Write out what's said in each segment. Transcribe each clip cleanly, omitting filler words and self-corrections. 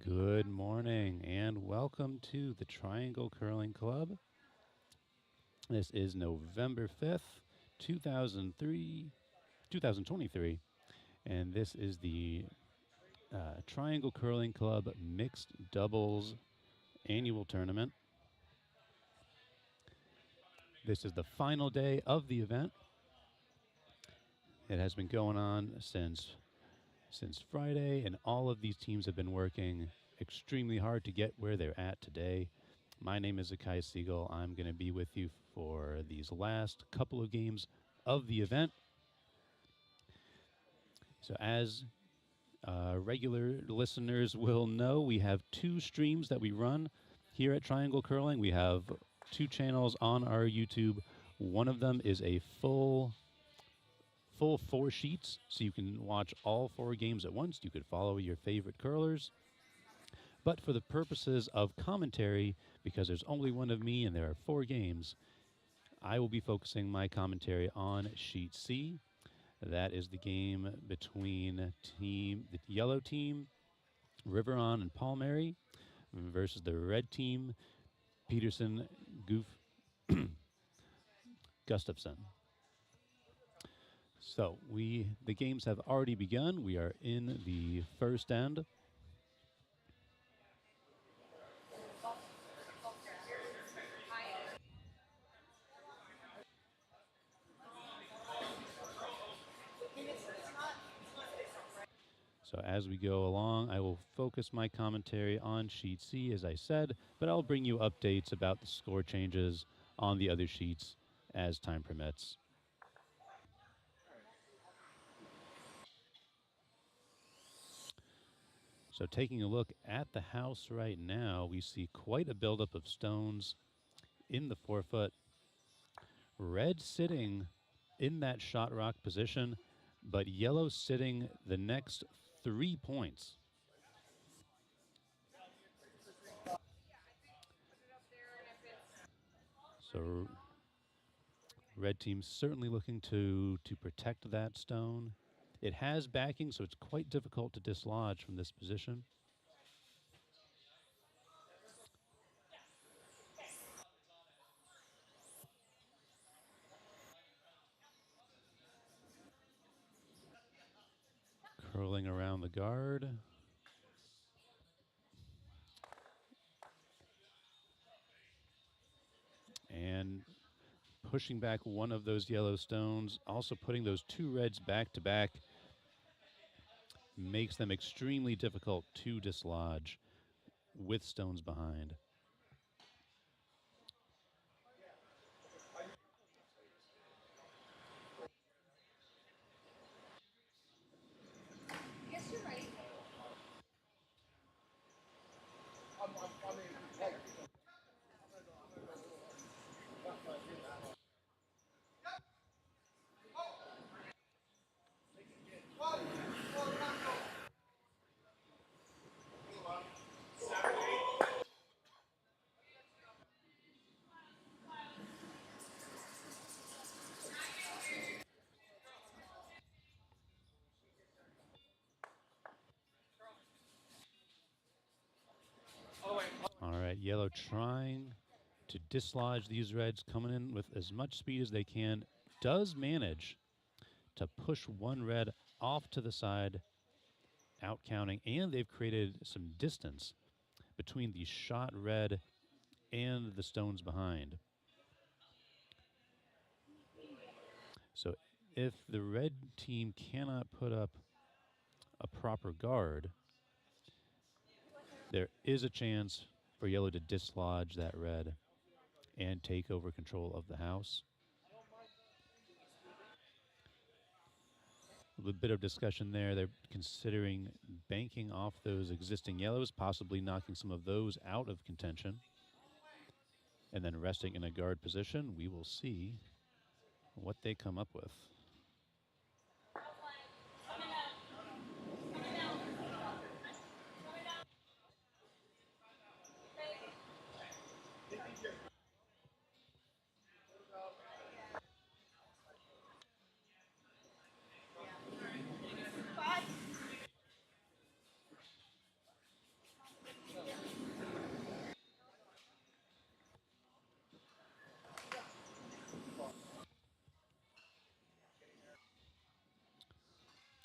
Good morning and welcome to the Triangle Curling Club. This is November 5th, 2023, and this is the Triangle Curling Club Mixed Doubles Annual Tournament. This is the final day of the event. It has been going on since Friday, and all of these teams have been working extremely hard to get where they're at today. My name is Akai Siegel. I'm going to be with you for these last couple of games of the event. So, as regular listeners will know, we have two streams that we run here at Triangle Curling. We have two channels on our YouTube. One of them is a full 4 sheets, so you can watch all 4 games at once. You could follow your favorite curlers. But for the purposes of commentary, because there's only one of me and there are 4 games, I will be focusing my commentary on sheet C. That is the game between the yellow team, Riveron and Palmieri, versus the red team, Peterson, Goof, Gustafson. So the games have already begun. We are in the first end. So as we go along, I will focus my commentary on sheet C, as I said, but I'll bring you updates about the score changes on the other sheets as time permits. So taking a look at the house right now, we see quite a buildup of stones in the forefoot. Red sitting in that shot rock position, but yellow sitting the next 3 points. So red team certainly looking to protect that stone. It has backing, so it's quite difficult to dislodge from this position. Curling around the guard. And pushing back one of those yellow stones, also putting those 2 reds back to back, makes them extremely difficult to dislodge with stones behind. All right, yellow trying to dislodge these reds, coming in with as much speed as they can. Does manage to push one red off to the side, out counting, and they've created some distance between the shot red and the stones behind. So if the red team cannot put up a proper guard, there is a chance for yellow to dislodge that red and take over control of the house. A little bit of discussion there. They're considering banking off those existing yellows, possibly knocking some of those out of contention, and then resting in a guard position. We will see what they come up with.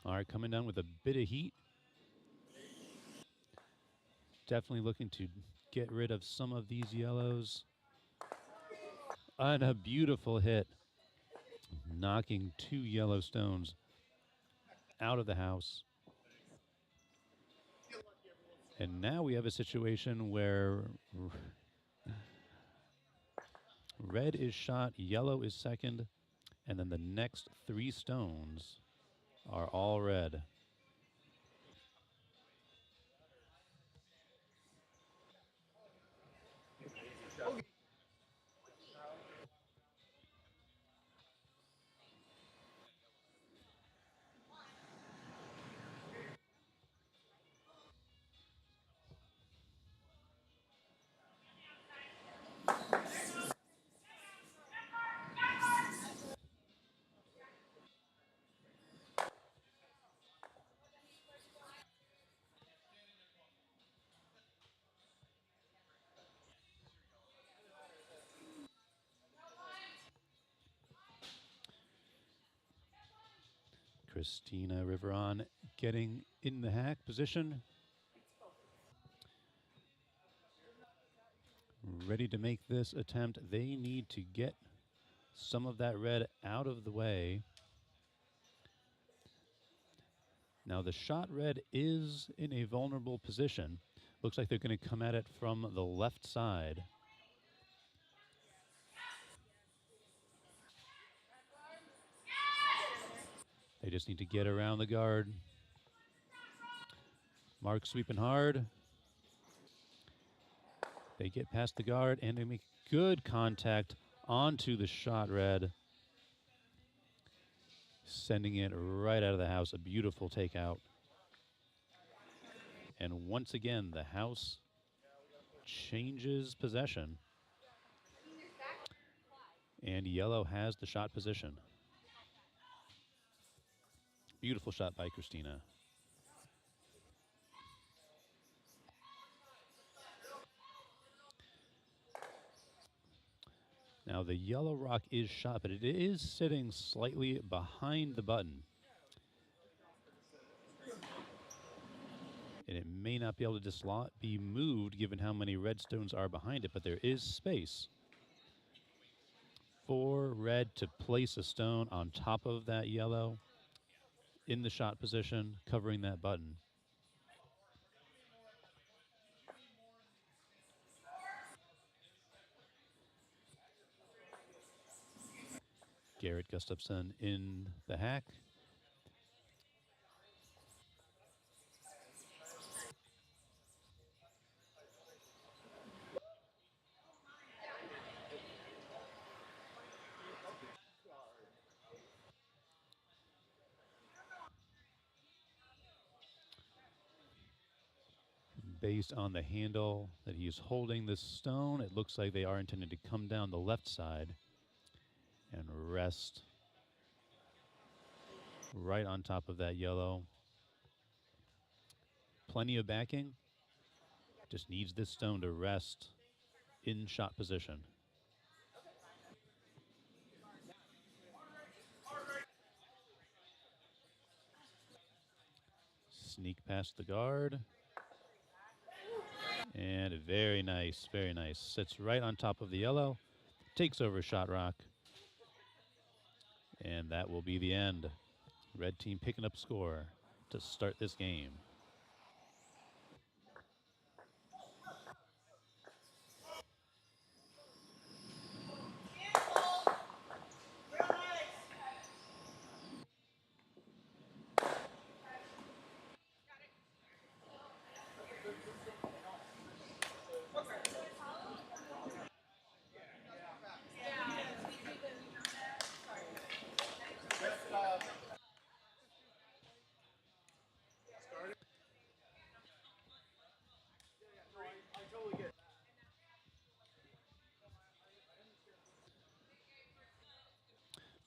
All right, coming down with a bit of heat. Definitely looking to get rid of some of these yellows. And a beautiful hit, knocking 2 yellow stones out of the house. And now we have a situation where Red is shot, yellow is second, and then the next 3 stones are all red. Christina Riveron getting in the hack position, ready to make this attempt. They need to get some of that red out of the way. Now the shot red is in a vulnerable position. Looks like they're going to come at it from the left side. They just need to get around the guard. Mark sweeping hard. They get past the guard and they make good contact onto the shot red, sending it right out of the house. A beautiful takeout. And once again, the house changes possession. And yellow has the shot position. Beautiful shot by Christina. Now the yellow rock is shot, but it is sitting slightly behind the button. And it may not be able to be moved given how many red stones are behind it, but there is space for red to place a stone on top of that yellow in the shot position, covering that button. Garrett Gustafson in the hack. Based on the handle that he's holding this stone, it looks like they are intended to come down the left side and rest right on top of that yellow. Plenty of backing. Just needs this stone to rest in shot position. Sneak past the guard. And very nice, very nice. Sits right on top of the yellow. Takes over shot rock. And that will be the end. Red team picking up score to start this game.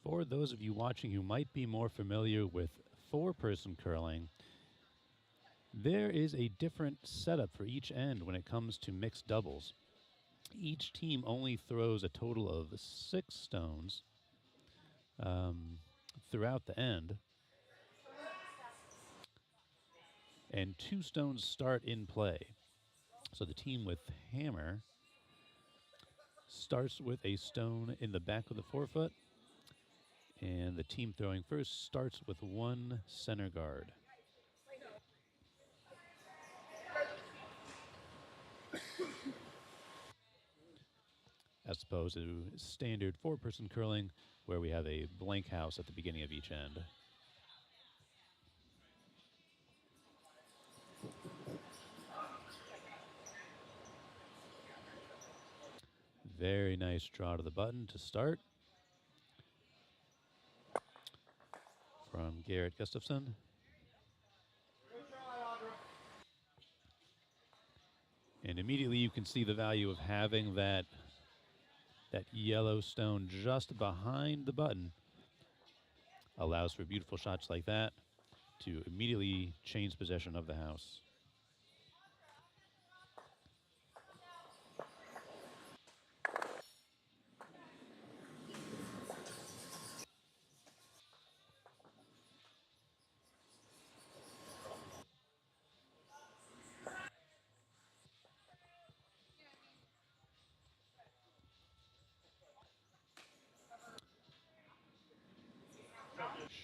For those of you watching who might be more familiar with 4-person curling, there is a different setup for each end when it comes to mixed doubles. Each team only throws a total of 6 stones throughout the end, and 2 stones start in play. So the team with hammer starts with a stone in the back of the forefoot, and the team throwing first starts with 1 center guard. as opposed to standard four-person curling where we have a blank house at the beginning of each end. Very nice draw to the button to start from Garrett Gustafson. And immediately you can see the value of having that yellow stone just behind the button. Allows for beautiful shots like that to immediately change possession of the house.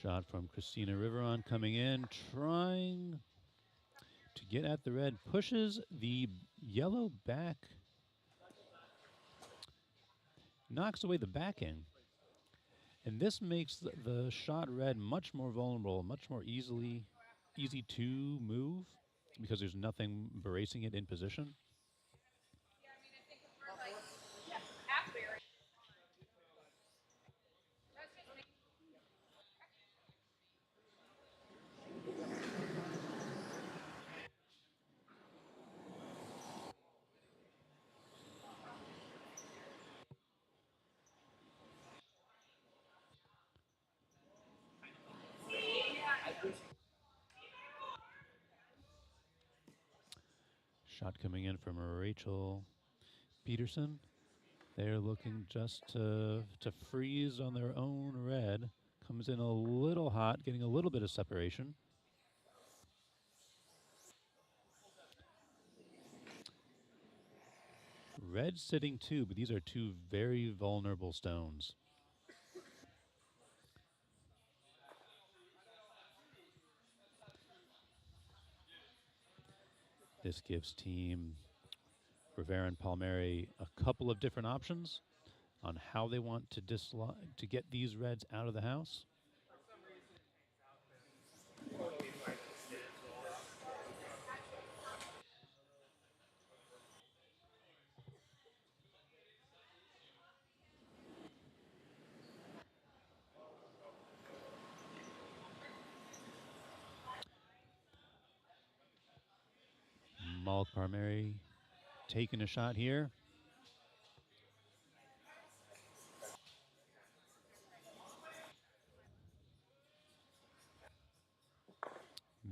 Shot from Christina Riveron coming in, trying to get at the red, pushes the yellow back, knocks away the backing. And this makes the shot red much more vulnerable, much more easy to move because there's nothing bracing it in position. Shot coming in from Rachel Peterson. They're looking just to freeze on their own red. Comes in a little hot, getting a little bit of separation. Red sitting two, but these are two very vulnerable stones. This gives team Rivera and Palmieri a couple of different options on how they want to get these reds out of the house. Malk Palmieri taking a shot here.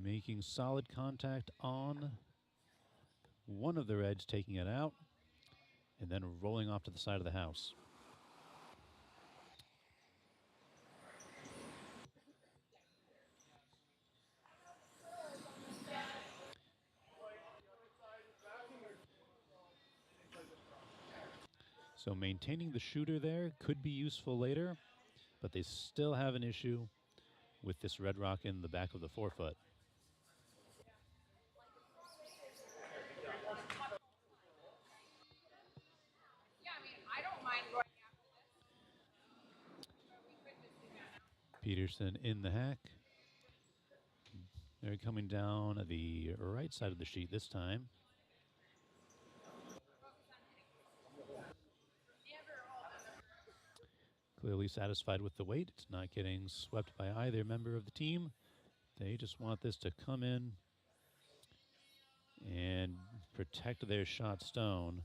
Making solid contact on one of the reds, taking it out, and then rolling off to the side of the house. So maintaining the shooter there could be useful later, but they still have an issue with this red rock in the back of the forefoot. Peterson in the hack. They're coming down the right side of the sheet this time. Clearly satisfied with the weight. It's not getting swept by either member of the team. They just want this to come in and protect their shot stone.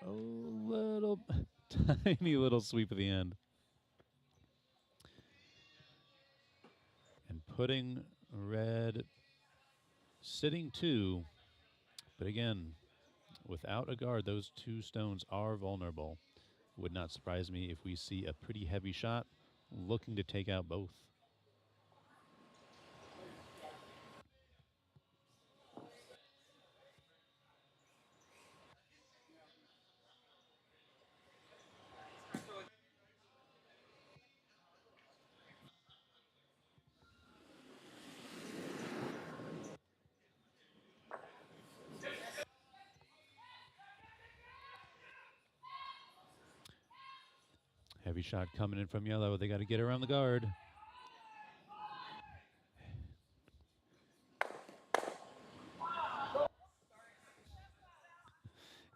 A little tiny little sweep at the end. And putting red sitting two, but again, without a guard, those two stones are vulnerable. Would not surprise me if we see a pretty heavy shot looking to take out both. Heavy shot coming in from yellow. They got to get around the guard.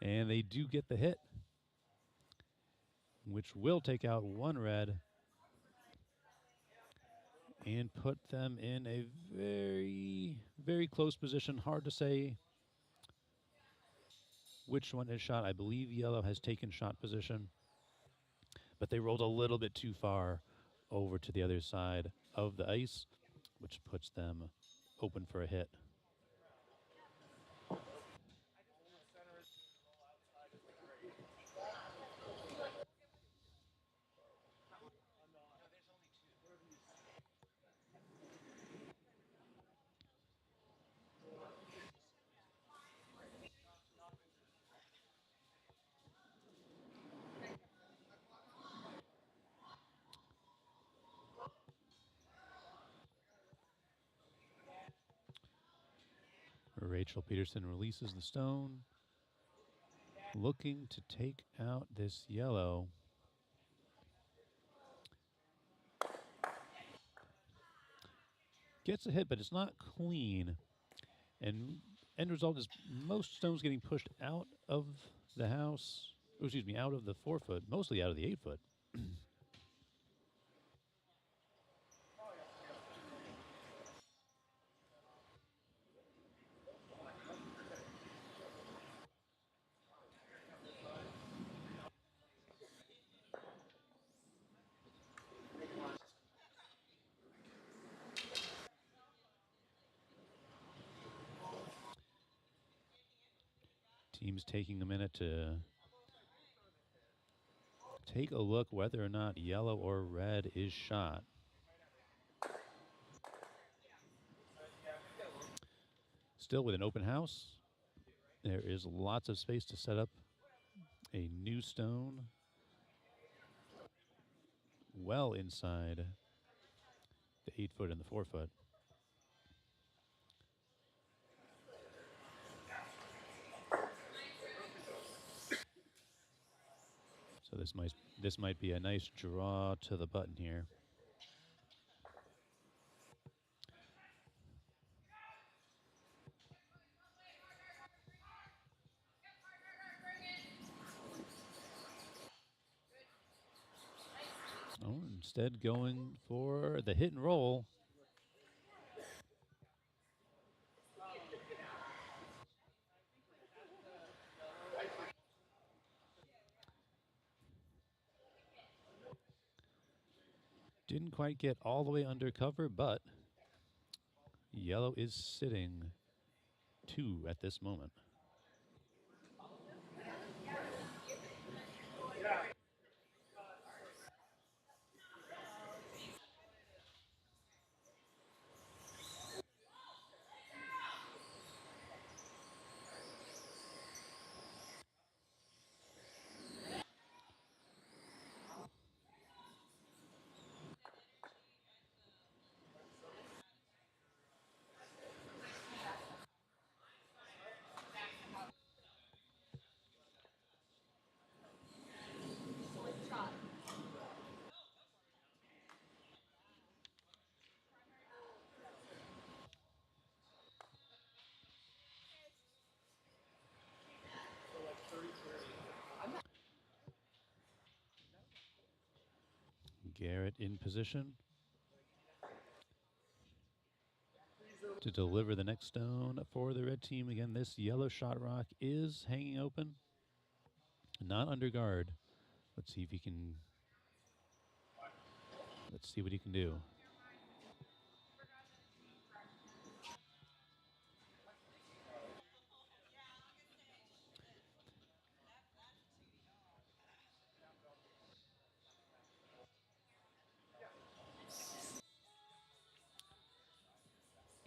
And they do get the hit, which will take out one red and put them in a very, very close position. Hard to say which one is shot. I believe yellow has taken shot position, but they rolled a little bit too far over to the other side of the ice, which puts them open for a hit. Rachel Peterson releases the stone, looking to take out this yellow. Gets a hit, but it's not clean. And end result is most stones getting pushed out of the house, excuse me, out of the 4 foot, mostly out of the 8 foot. Team's taking a minute to take a look whether or not yellow or red is shot. Still with an open house, there is lots of space to set up a new stone well inside the 8 foot and the 4 foot. So this might be a nice draw to the button here. Oh, instead going for the hit and roll. Didn't quite get all the way under cover, but yellow is sitting 2 at this moment. Garrett in position to deliver the next stone for the red team. Again, this yellow shot rock is hanging open, not under guard. Let's see if he can. Let's see what he can do.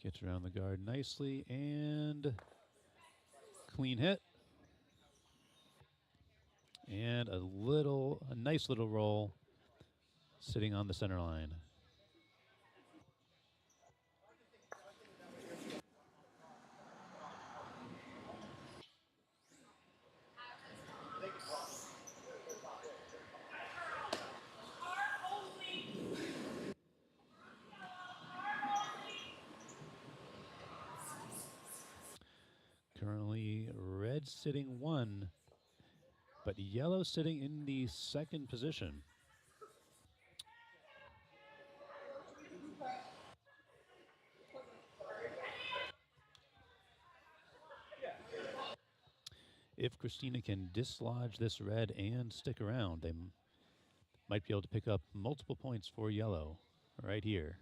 Gets around the guard nicely and clean hit. And a nice little roll sitting on the center line. Currently, red sitting 1, but yellow sitting in the 2nd position. If Christina can dislodge this red and stick around, they might be able to pick up multiple points for yellow right here.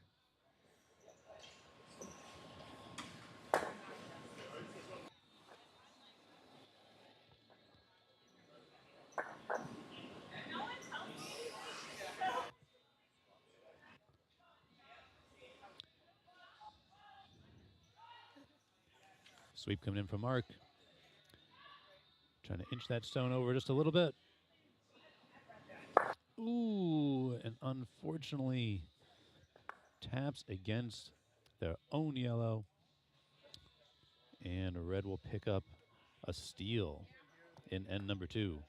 Sweep coming in from Mark. Trying to inch that stone over just a little bit. Ooh, and unfortunately taps against their own yellow. And red will pick up a steal in end number 2.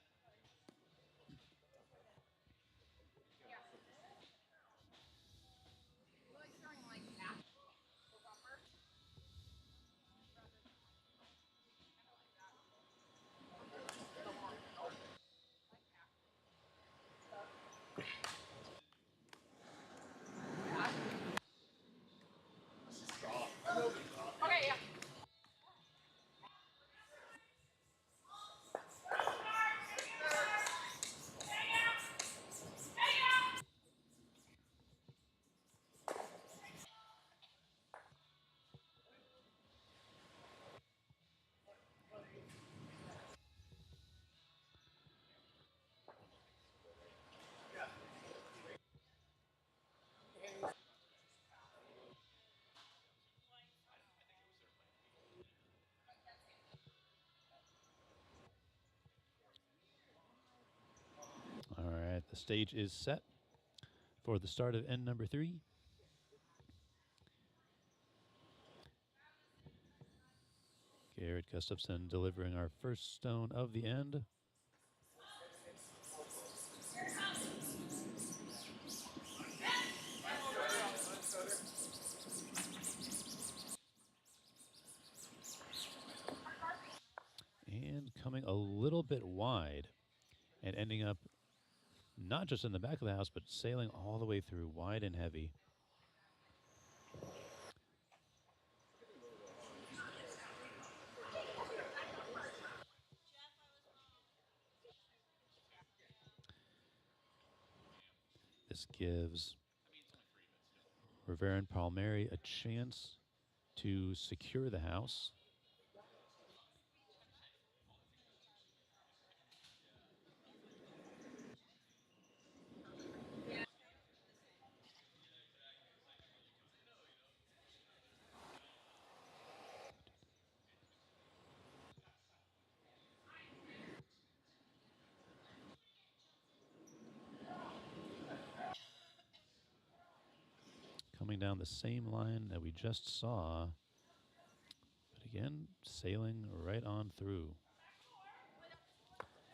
All right, the stage is set for the start of end number 3. Garrett Gustafson delivering our first stone of the end. And coming a little bit wide and ending up not just in the back of the house, but sailing all the way through wide and heavy. This gives Rivera and Palmieri a chance to secure the house. Coming down the same line that we just saw, but again, sailing right on through.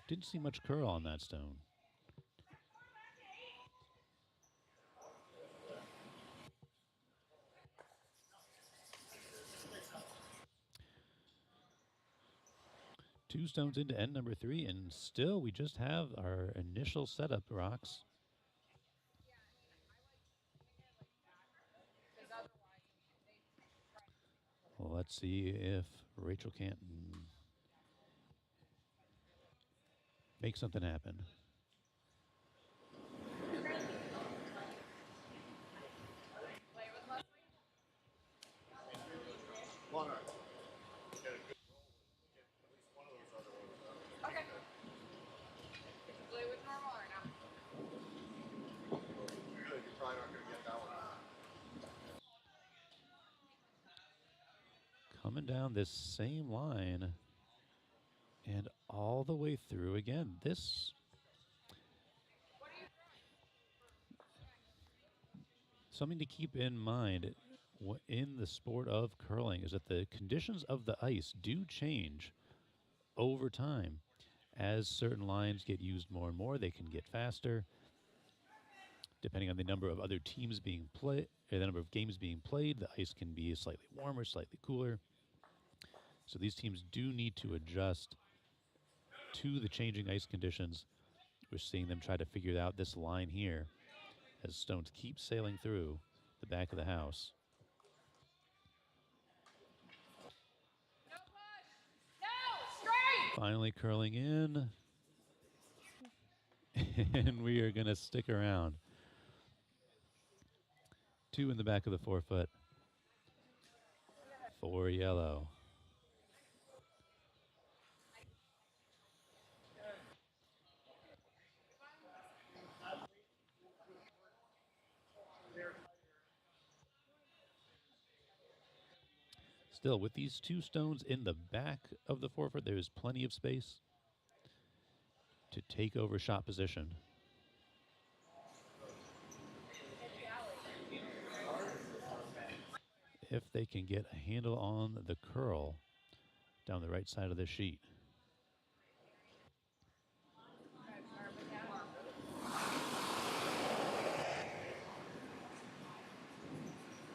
Didn't see much curl on that stone. Two stones into end number 3, and still we just have our initial setup rocks. Well, let's see if Rachel can't make something happen. Coming down this same line and all the way through again. This something to keep in mind in the sport of curling is that the conditions of the ice do change over time. As certain lines get used more and more, they can get faster. Depending on the number of other teams being played, or the number of games being played, the ice can be slightly warmer, slightly cooler. So these teams do need to adjust to the changing ice conditions. We're seeing them try to figure out this line here as stones keep sailing through the back of the house. Finally curling in. And we are going to stick around. 2 in the back of the 4-foot. 4 yellow. Still, with these 2 stones in the back of the 4-foot, there is plenty of space to take over shot position. If they can get a handle on the curl down the right side of the sheet.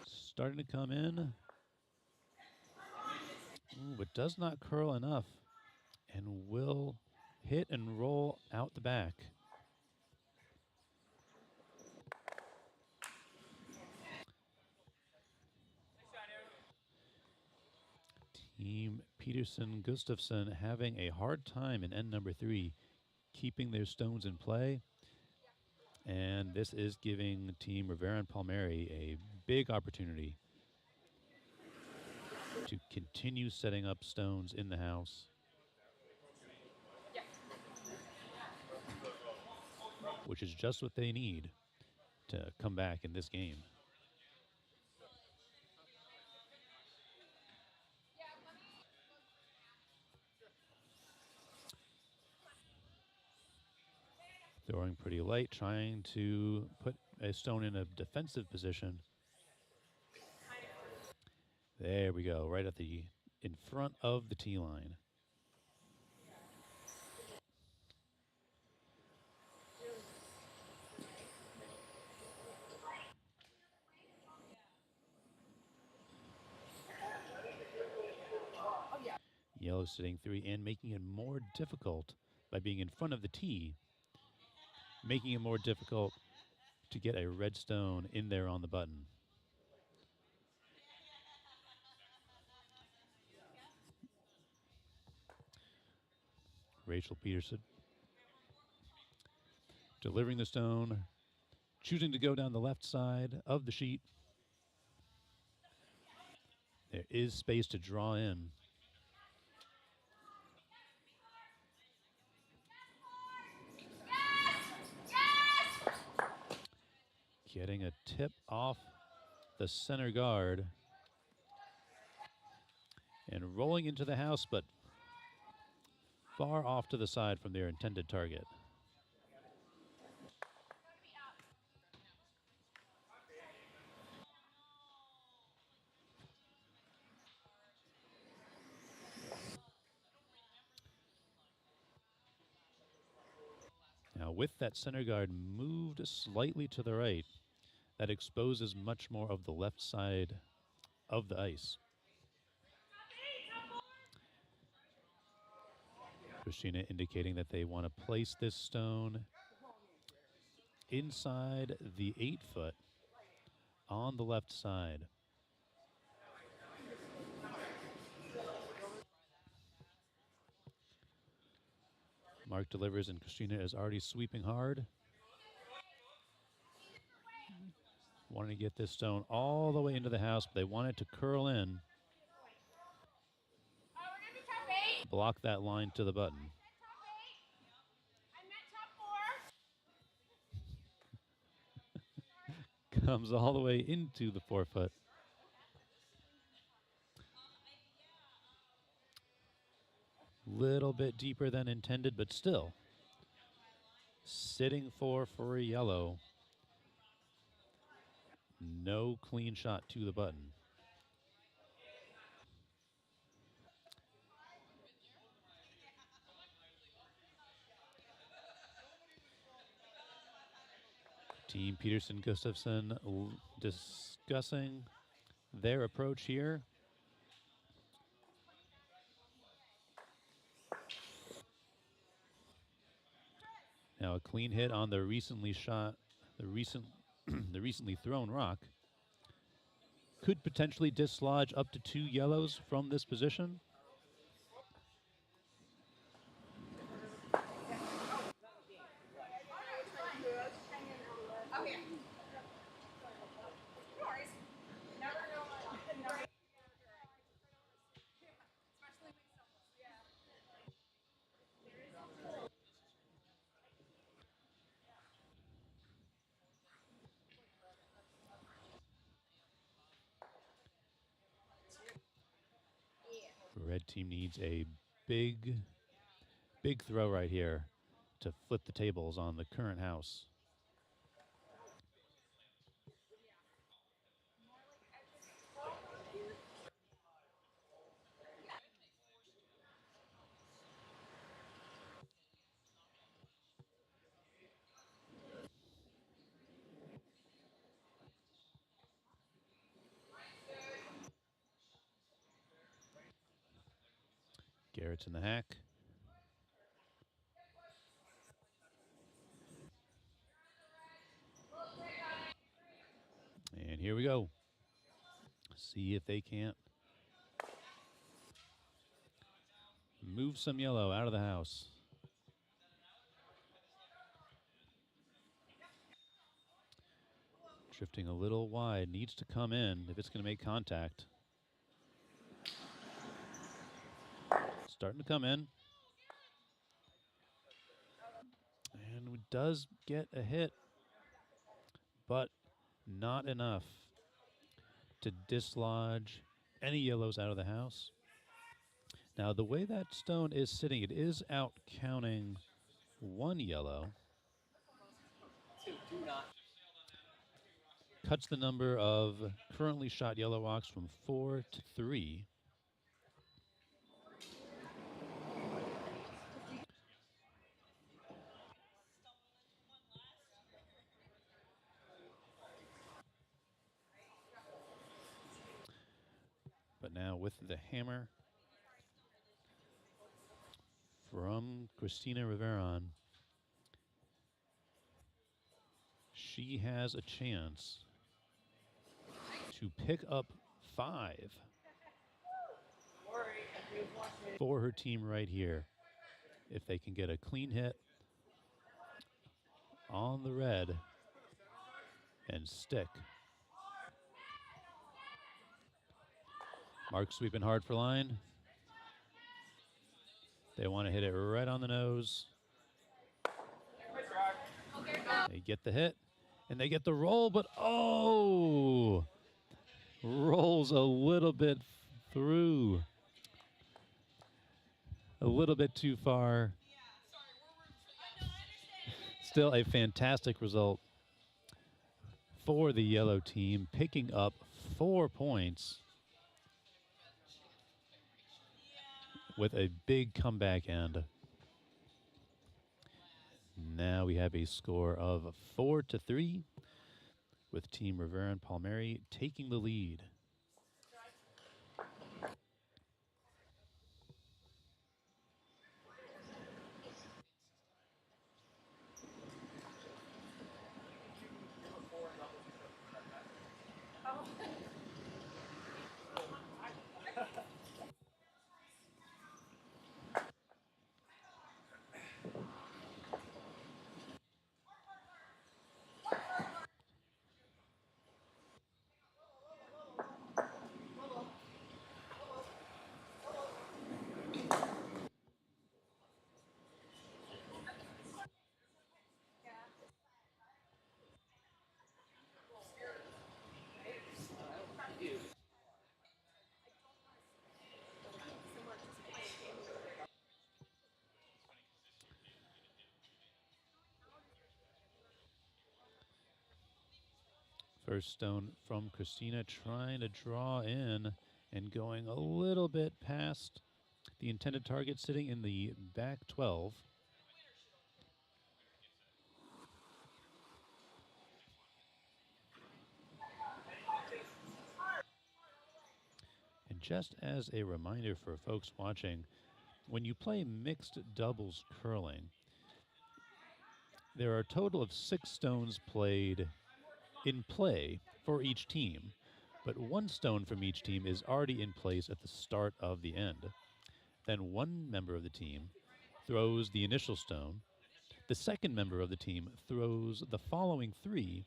Starting to come in. Ooh, but does not curl enough and will hit and roll out the back. Team Peterson Gustafson having a hard time in end number 3, keeping their stones in play. And this is giving Team Rivera and Palmieri a big opportunity to continue setting up stones in the house. Which is just what they need to come back in this game. Throwing pretty light, trying to put a stone in a defensive position. There we go, right at the in front of the tee line. Yellow sitting 3 and making it more difficult by being in front of the tee, making it more difficult to get a red stone in there on the button. Rachel Peterson delivering the stone, choosing to go down the left side of the sheet. There is space to draw in. Getting a tip off the center guard and rolling into the house, but far off to the side from their intended target. Now, with that center guard moved slightly to the right, that exposes much more of the left side of the ice. Christina indicating that they want to place this stone inside the 8-foot on the left side. Mark delivers and Christina is already sweeping hard. Wanting to get this stone all the way into the house, but they want it to curl in. Block that line to the button. Comes all the way into the 4-foot. Little bit deeper than intended, but still. Sitting for a yellow. No clean shot to the button. Team Peterson Gustafson discussing their approach here. Now a clean hit on the recently shot, the recent, the recently thrown rock could potentially dislodge up to 2 yellows from this position. The red team needs a big, big throw right here to flip the tables on the current house. Garrett's in the hack. And here we go. See if they can't move some yellow out of the house. Drifting a little wide, needs to come in if it's going to make contact. Starting to come in. And does get a hit, but not enough to dislodge any yellows out of the house. Now, the way that stone is sitting, it is out counting 1 yellow. Cuts the number of currently shot yellow rocks from 4 to 3. But now with the hammer from Christina Riveron, she has a chance to pick up 5 for her team right here. If they can get a clean hit on the red and stick. Mark sweeping hard for line. They want to hit it right on the nose. They get the hit, and they get the roll, but oh! Rolls a little bit through. A little bit too far. Still a fantastic result for the yellow team, picking up 4 points with a big comeback end. Now we have a score of 4 to 3 with Team Rivera and Palmieri taking the lead. First stone from Christina, trying to draw in and going a little bit past the intended target, sitting in the back 12. And just as a reminder for folks watching, When you play mixed doubles curling, there are a total of 6 stones played in play for each team, but 1 stone from each team is already in place at the start of the end. Then one member of the team throws the initial stone. The second member of the team throws the following 3,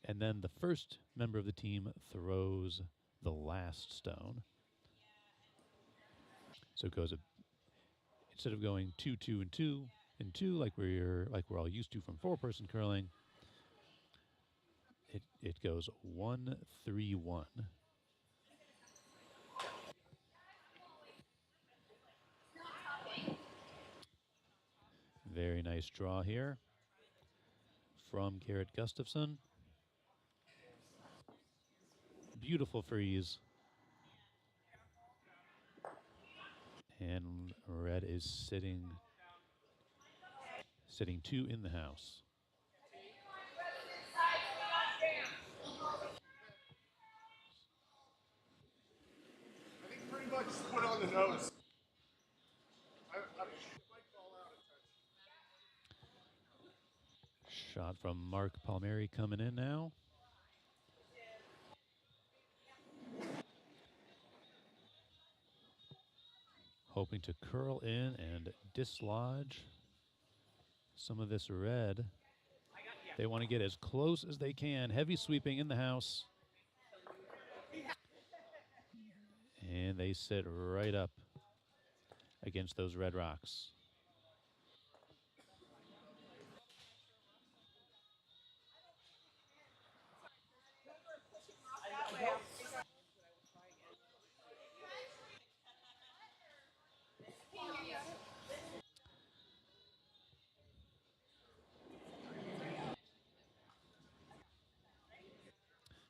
and then the first member of the team throws the last stone. So it goes instead of going 2, 2, and 2 and 2 like we're all used to from 4-person curling, it goes 1, 3, 1. Very nice draw here from Garrett Gustafson. Beautiful freeze. And red is sitting 2 in the house. I think pretty much put on the nose. Shot from Mark Palmieri coming in now. Hoping to curl in and dislodge some of this red. They want to get as close as they can. Heavy sweeping in the house. And they sit right up against those red rocks.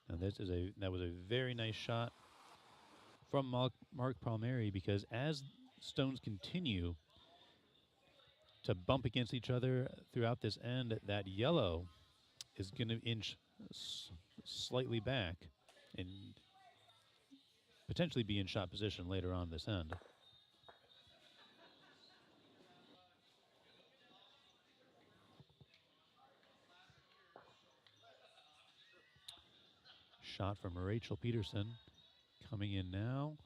Now that was a very nice shot from Mark Palmieri, because as stones continue to bump against each other throughout this end, that yellow is going to inch slightly back and potentially be in shot position later on this end. Shot from Rachel Peterson coming in now.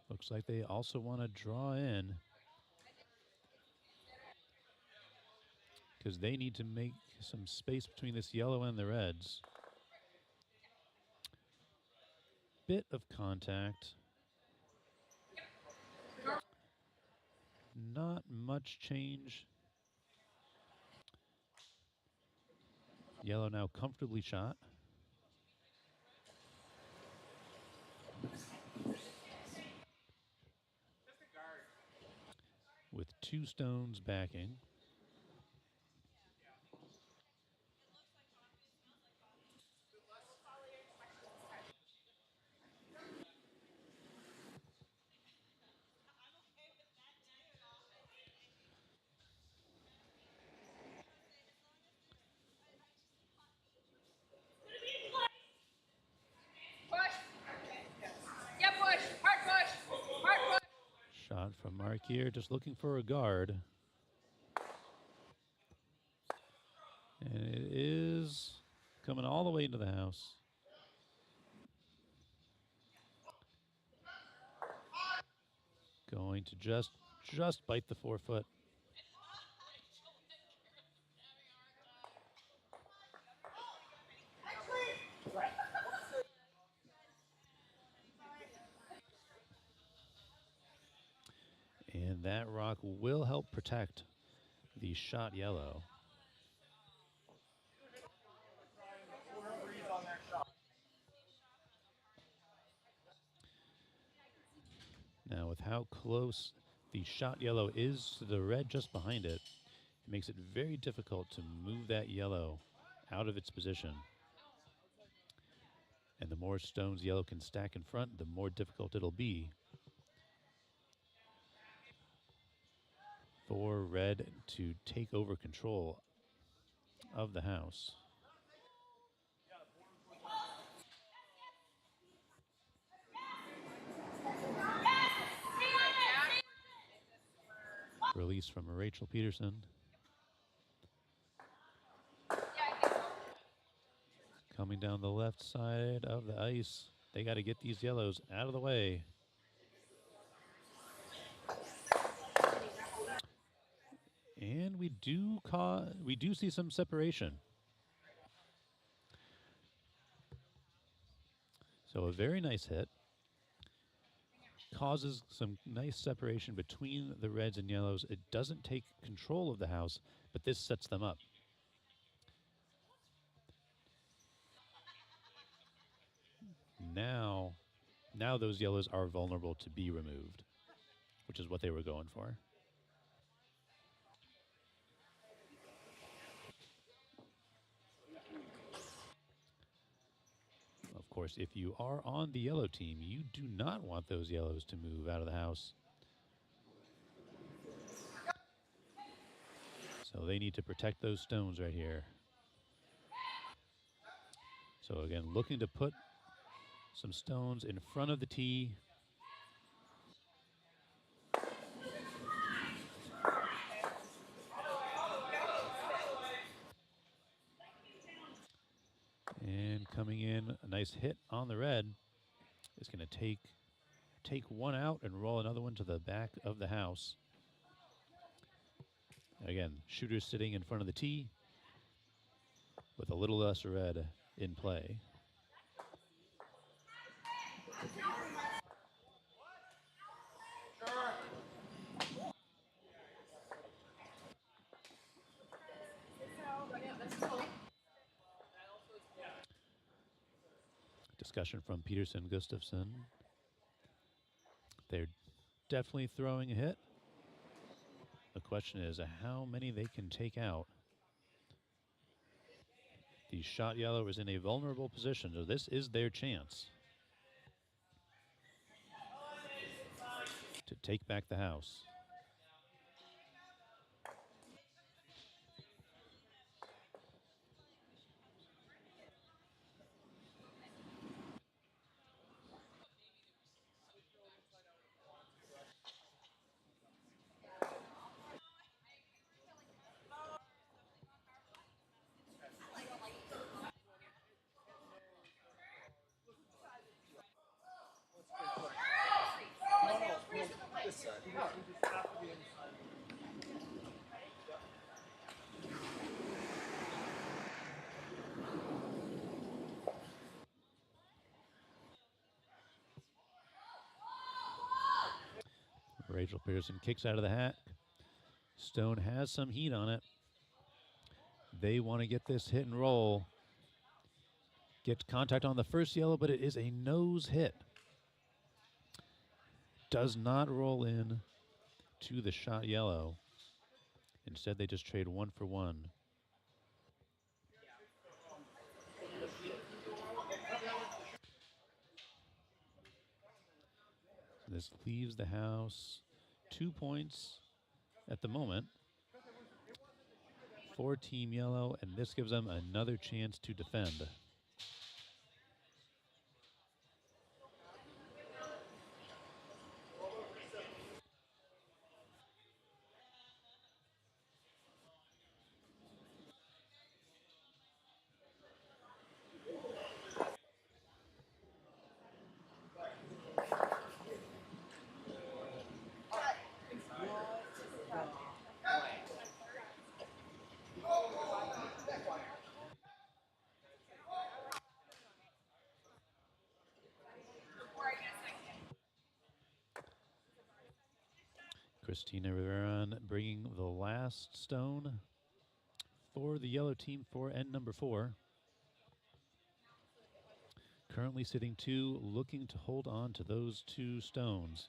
Looks like they also want to draw in because they need to make some space between this yellow and the reds. Bit of contact. Not much change. Yellow now comfortably shot. With 2 stones backing. Shot from Mark here, just looking for a guard. And it is coming all the way into the house. Going to just bite the 4-foot. And that rock will help protect the shot yellow. Now, with how close the shot yellow is to the red just behind it, it makes it very difficult to move that yellow out of its position. And the more stones yellow can stack in front, the more difficult it'll be for red to take over control of the house. Release from Rachel Peterson. Coming down the left side of the ice. They got to get these yellows out of the way. And we do see some separation. So a very nice hit. Causes some nice separation between the reds and yellows. It doesn't take control of the house, but this sets them up. Now those yellows are vulnerable to be removed, which is what they were going for. Of course, if you are on the yellow team, you do not want those yellows to move out of the house. So they need to protect those stones right here. So again, looking to put some stones in front of the tee. And coming in, a nice hit on the red. Is going to take one out and roll another one to the back of the house. Again, shooters sitting in front of the tee with a little less red in play. Discussion from Peterson Gustafson. They're definitely throwing a hit. The question is how many they can take out. The shot yellow is in a vulnerable position, so this is their chance to take back the house. This side. You just have to be inside. Rachel Pearson kicks out of the hat. Stone has some heat on it. They want to get this hit and roll. Get contact on the first yellow, but it is a nose hit. Does not roll in to the shot yellow. Instead, they just trade one for one. This leaves the house 2 points at the moment for Team Yellow, and this gives them another chance to defend. Christina Rivera bringing the last stone for the yellow team for end number 4. Currently sitting 2, looking to hold on to those 2 stones.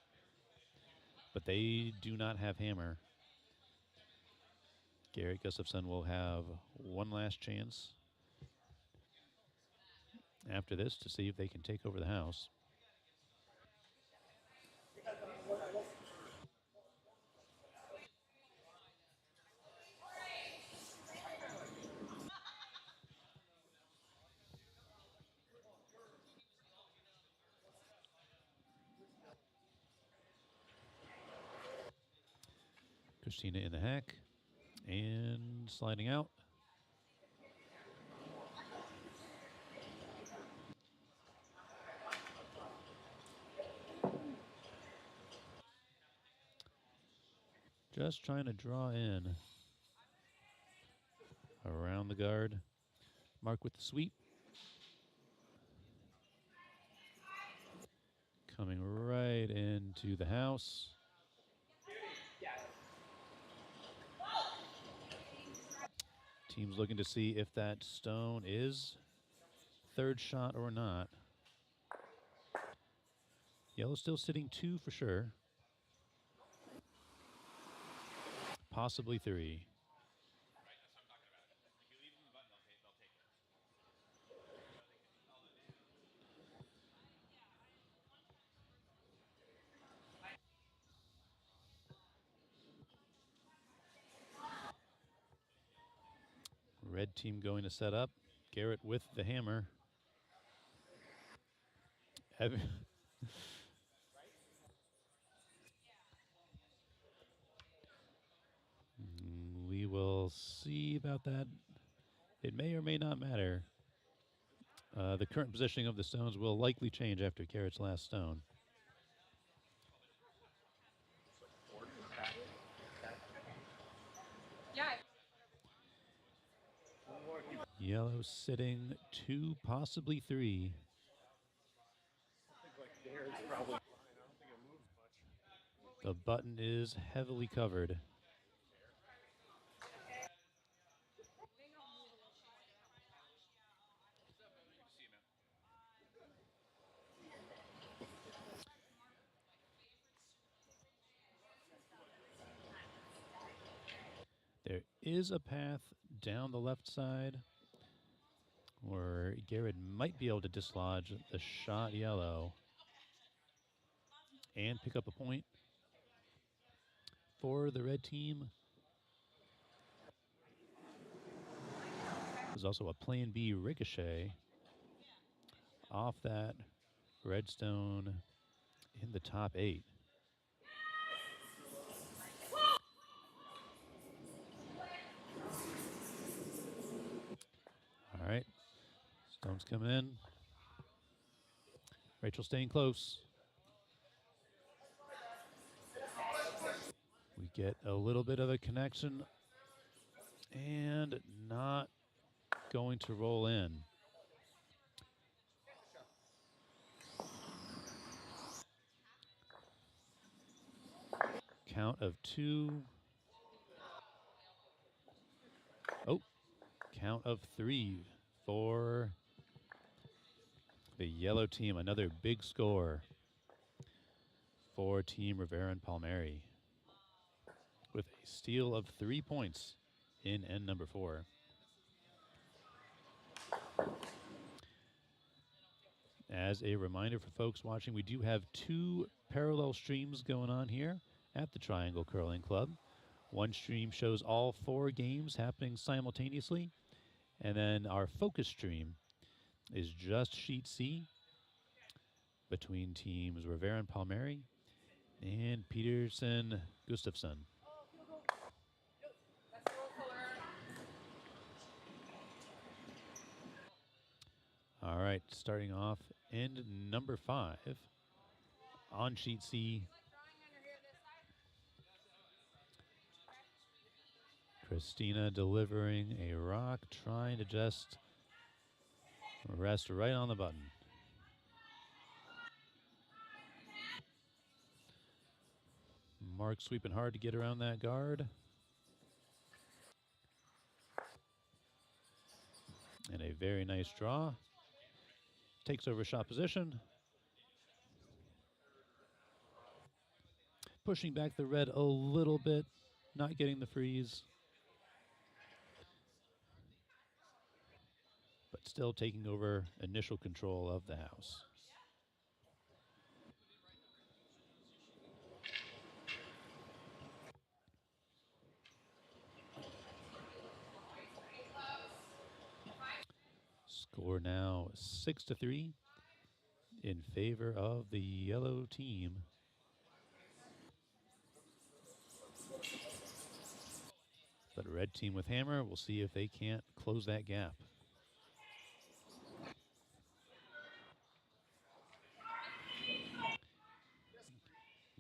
But they do not have hammer. Garrett Gustafson will have one last chance after this to see if they can take over the house. Christina in the hack and sliding out. Just trying to draw in around the guard. Mark with the sweep. Coming right into the house. Team's looking to see if that stone is third shot or not. Yellow still sitting 2 for sure. Possibly 3. Red team going to set up. Garrett with the hammer. We will see about that. It may or may not matter. The current positioning of the stones will likely change after Garrett's last stone. Yellow sitting 2, possibly 3. The button is heavily covered. There is a path down the left side where Garrett might be able to dislodge the shot yellow and pick up a point for the red team. There's also a plan B ricochet off that redstone in the top 8. All right, stone's coming in. Rachel staying close. We get a little bit of a connection and not going to roll in. Count of 2. Oh, count of 3 for the yellow team. Another big score for Team Rivera and Palmieri with a steal of 3 points in end number 4. As a reminder for folks watching, we do have 2 parallel streams going on here at the Triangle Curling Club. One stream shows all 4 games happening simultaneously, and then our focus stream is just Sheet C between teams Rivera and Palmieri and Peterson Gustafson. All right, starting off end number 5 on Sheet C. Christina delivering a rock, trying to just rest right on the button. Mark sweeping hard to get around that guard. And a very nice draw. Takes over shot position. Pushing back the red a little bit, not getting the freeze. But still taking over initial control of the house. Score now 6-3 in favor of the yellow team. But red team with hammer, we'll see if they can't close that gap.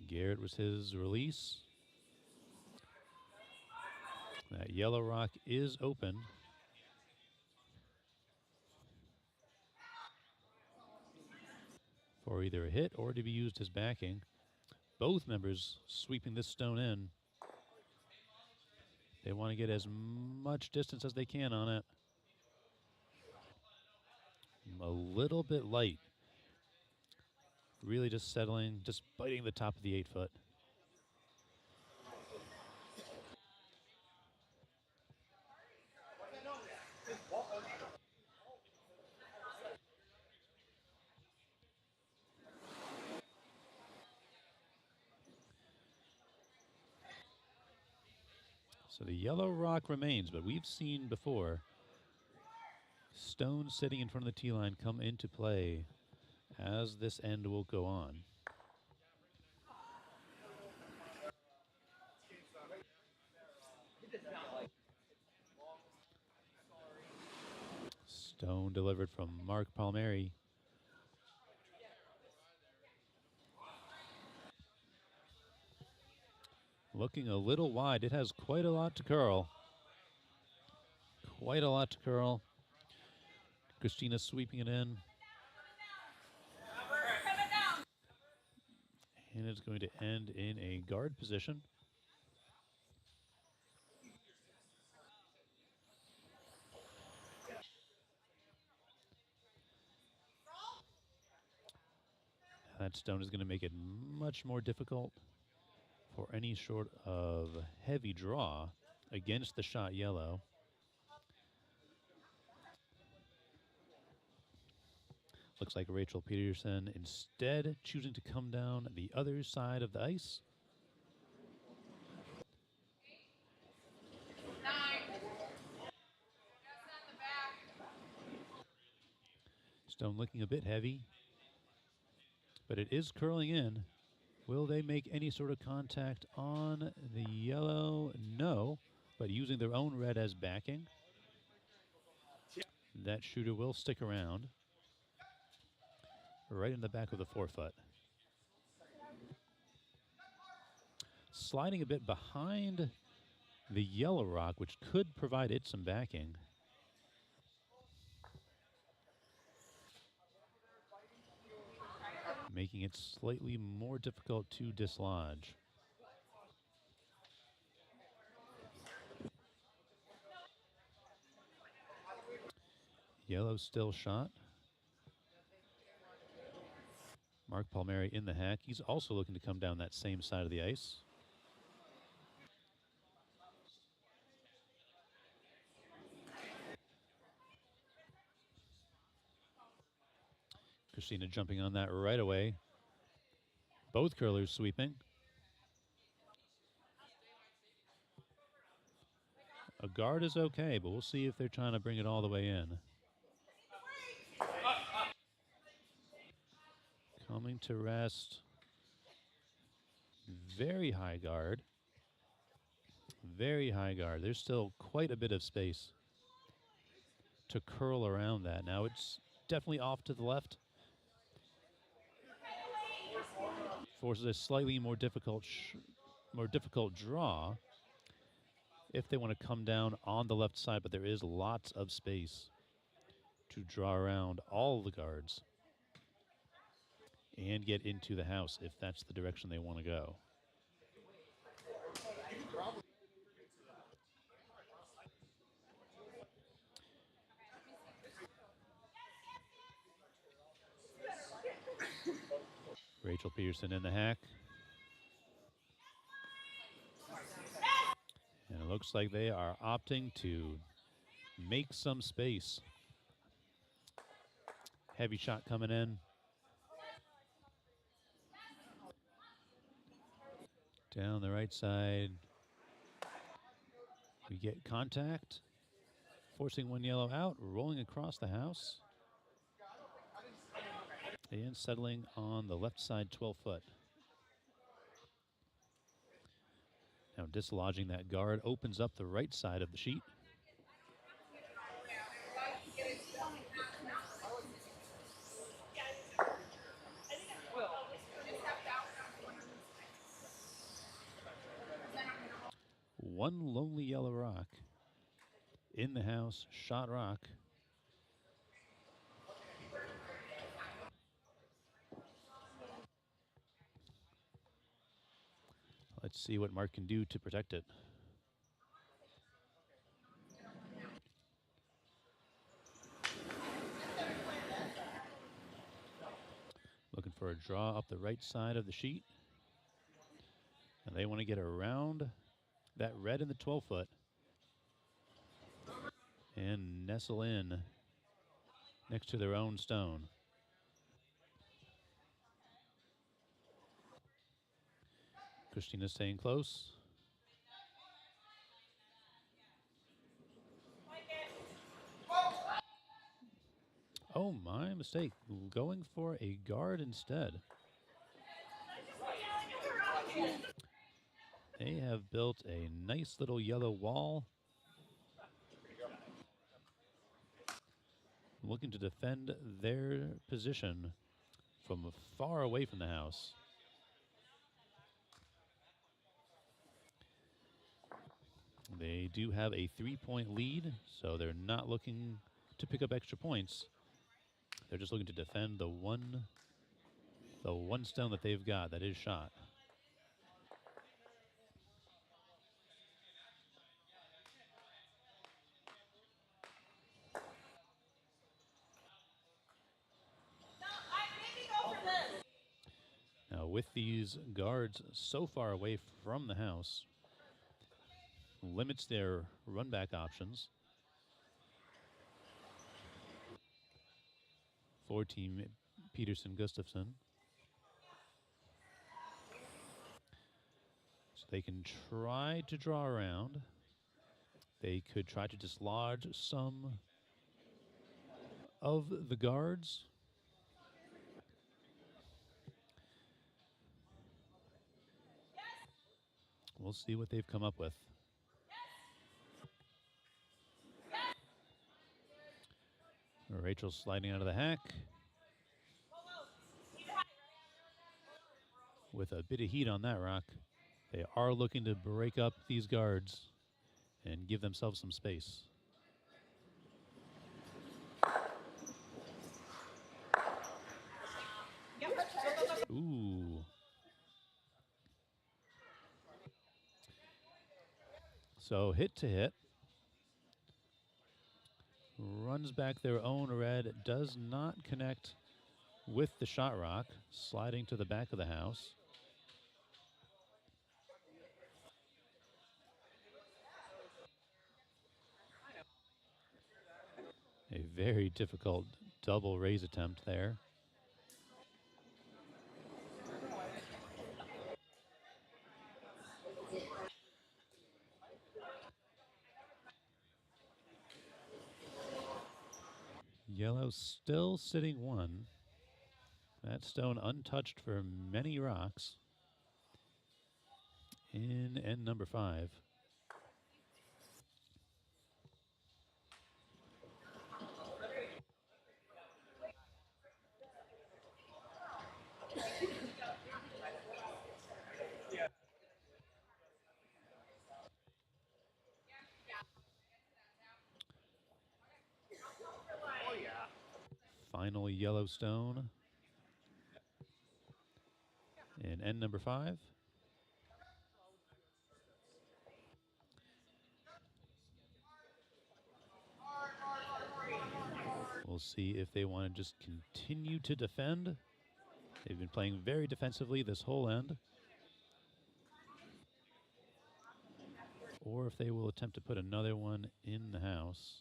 Garrett was his release. That yellow rock is open. For either a hit or to be used as backing. Both members sweeping this stone in. They want to get as much distance as they can on it. A little bit light. Really just settling, just biting the top of the 8-foot. So the yellow rock remains, but we've seen before stones sitting in front of the tee line come into play as this end will go on. Stone delivered from Mark Palmieri. Looking a little wide. It has quite a lot to curl. Quite a lot to curl. Christina sweeping it in. And it's going to end in a guard position. That stone is going to make it much more difficult for any sort of heavy draw against the shot yellow. Looks like Rachel Peterson instead choosing to come down the other side of the ice. Stone looking a bit heavy, but it is curling in. Will they make any sort of contact on the yellow? No, but using their own red as backing. That shooter will stick around. Right in the back of the 4-foot. Sliding a bit behind the yellow rock, which could provide it some backing. Making it slightly more difficult to dislodge. Yellow still shot. Mark Palmieri in the hack. He's also looking to come down that same side of the ice. Christina jumping on that right away. Both curlers sweeping. A guard is okay, but we'll see if they're trying to bring it all the way in. Coming to rest. Very high guard. Very high guard. There's still quite a bit of space to curl around that. Now it's definitely off to the left. Forces a slightly more difficult draw if they want to come down on the left side, but there is lots of space to draw around all the guards and get into the house if that's the direction they want to go. Rachel Peterson in the hack. And it looks like they are opting to make some space. Heavy shot coming in. Down the right side. We get contact. Forcing one yellow out, rolling across the house. And settling on the left side 12-foot. Now Now dislodging that guard opens up the right side of the sheet. One lonely yellow rock in the house, shot rock. Let's see what Mark can do to protect it. Looking for a draw up the right side of the sheet. And they want to get around that red in the 12-foot and nestle in next to their own stone. Christina's staying close. Oh, my mistake. Going for a guard instead. They have built a nice little yellow wall, looking to defend their position from far away from the house. They do have a 3-point lead, so they're not looking to pick up extra points. They're just looking to defend the one stone that they've got that is shot. Now, with these guards so far away from the house, limits their run back options for Team Peterson Gustafson. So they can try to draw around. They could try to dislodge some of the guards. We'll see what they've come up with. Rachel sliding out of the hack with a bit of heat on that rock. They are looking to break up these guards and give themselves some space. Ooh. So hit to hit. Runs back their own red. Does not connect with the shot rock. Sliding to the back of the house. A very difficult double raise attempt there. Yellow still sitting one. That stone untouched for many rocks in end number 5. Final yellow stone in end number 5. We'll see if they want to just continue to defend. They've been playing very defensively this whole end. Or if they will attempt to put another one in the house.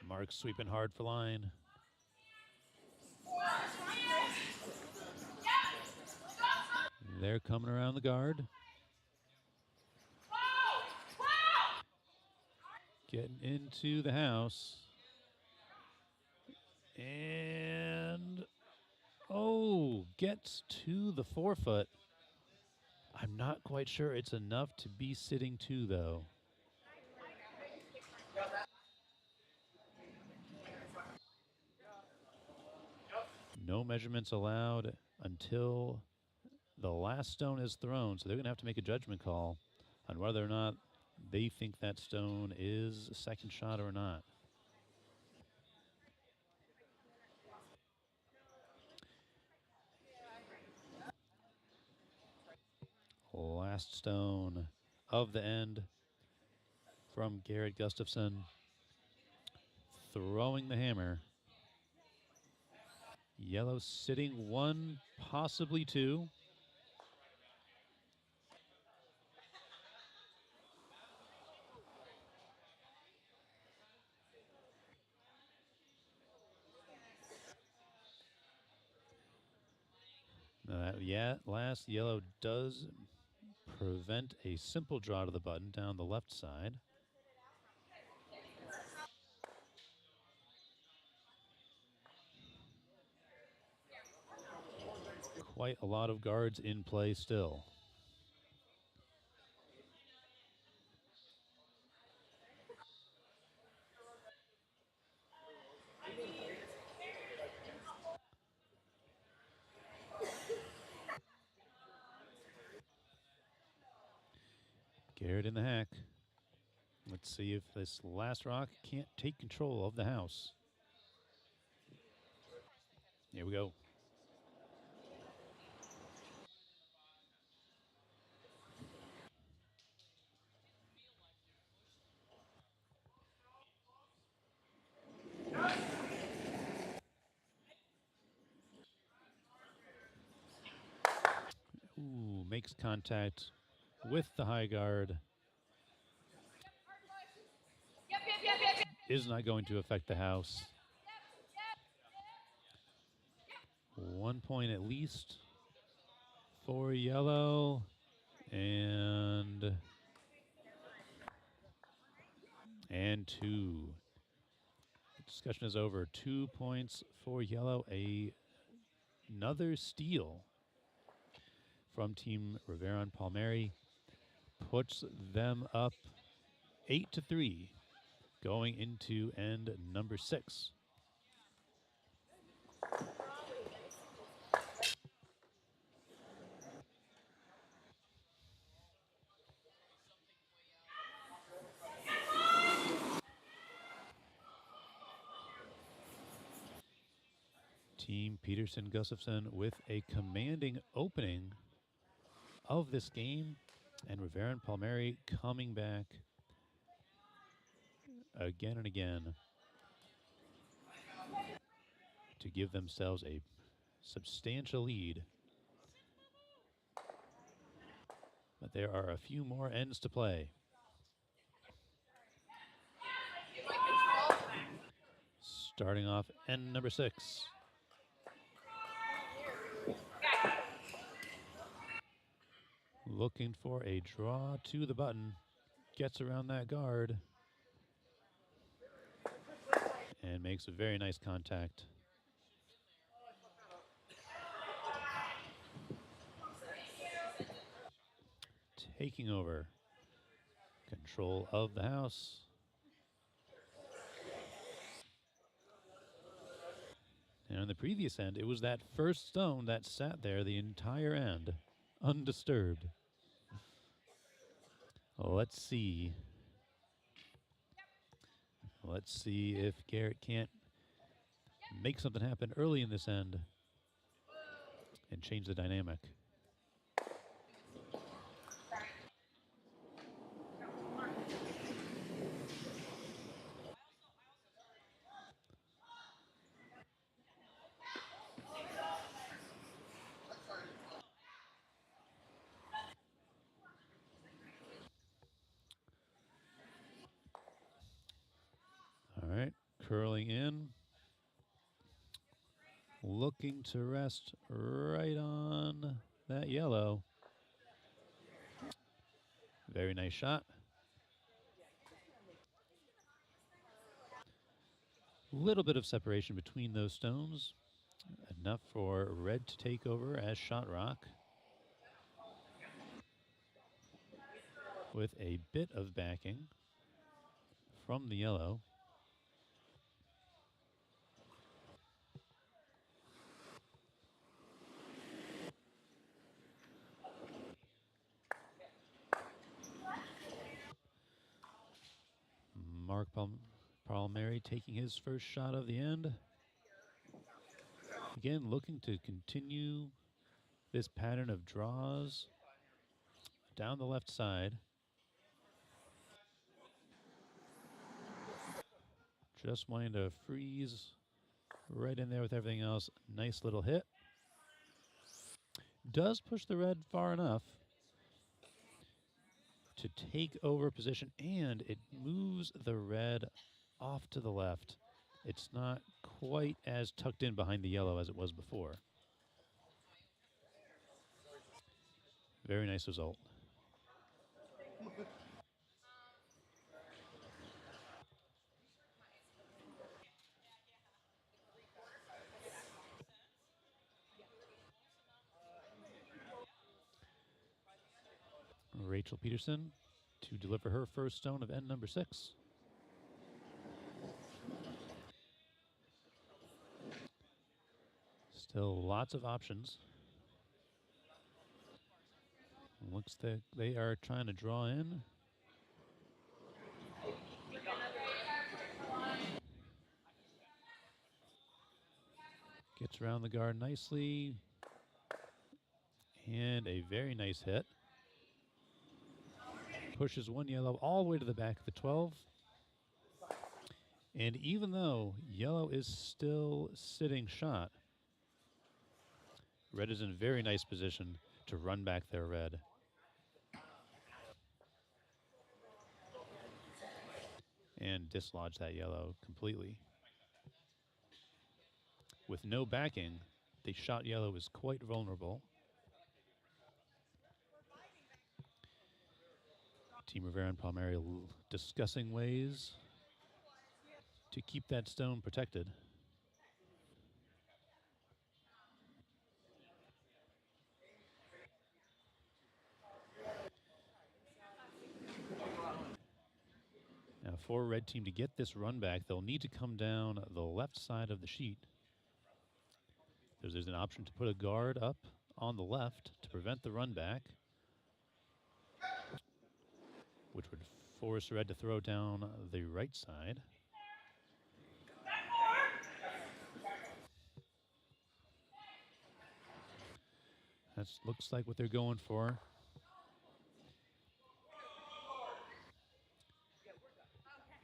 Mark sweeping hard for line. They're coming around the guard. Getting into the house. And, oh gets to the 4-foot. I'm not quite sure it's enough to be sitting 2, though. No measurements allowed until the last stone is thrown, so they're going to have to make a judgment call on whether or not they think that stone is a second shot or not. Last stone of the end from Garrett Gustafson, throwing the hammer. Yellow sitting 1, possibly 2. Last yellow does prevent a simple draw to the button down the left side. Quite a lot of guards in play still. Garrett in the hack. Let's see if this last rock can't take control of the house. Here we go. Ooh, makes contact with the high guard. Is not going to affect the house. 1 point at least for yellow. And 2. The discussion is over. 2 points for yellow. Another steal from Team Rivera and Palmieri puts them up 8-3 going into end number 6. Team Peterson Gustafson with a commanding opening of this game, and Rivera and Palmieri coming back again and again to give themselves a substantial lead. But there are a few more ends to play. Starting off end number 6. Looking for a draw to the button. Gets around that guard. And makes a very nice contact. Taking over control of the house. And on the previous end, it was that first stone that sat there the entire end, undisturbed. Let's see. Let's see if Garrett can't make something happen early in this end and change the dynamic. All right, curling in. Looking to rest right on that yellow. Very nice shot. Little bit of separation between those stones. Enough for red to take over as shot rock. With a bit of backing from the yellow. Mark Palmieri taking his first shot of the end. Again, looking to continue this pattern of draws down the left side. Just wanting to freeze right in there with everything else. Nice little hit. Does push the red far enough to take over position, and it moves the red off to the left. It's not quite as tucked in behind the yellow as it was before. Very nice result. Rachel Peterson to deliver her first stone of end number 6. Still lots of options. Looks that they are trying to draw in. Gets around the guard nicely. And a very nice hit. Pushes one yellow all the way to the back of the 12. And even though yellow is still sitting shot, red is in very nice position to run back their red. And dislodge that yellow completely. With no backing, the shot yellow is quite vulnerable. Team Rivera and Palmieri discussing ways to keep that stone protected. Now for red team to get this run back, they'll need to come down the left side of the sheet. There's an option to put a guard up on the left to prevent the run back, which would force red to throw down the right side. That looks like what they're going for.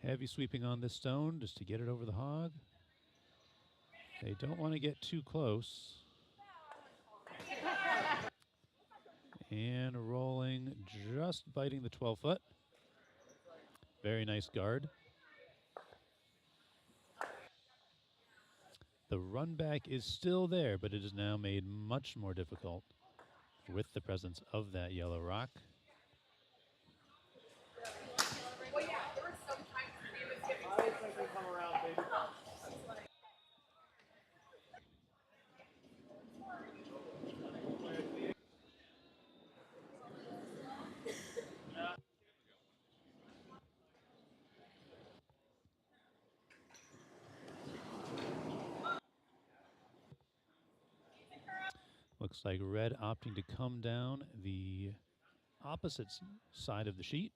Heavy sweeping on this stone just to get it over the hog. They don't want to get too close. And rolling, just biting the 12-foot. Very nice guard. The run back is still there, but it is now made much more difficult with the presence of that yellow rock. Looks like red opting to come down the opposite side of the sheet.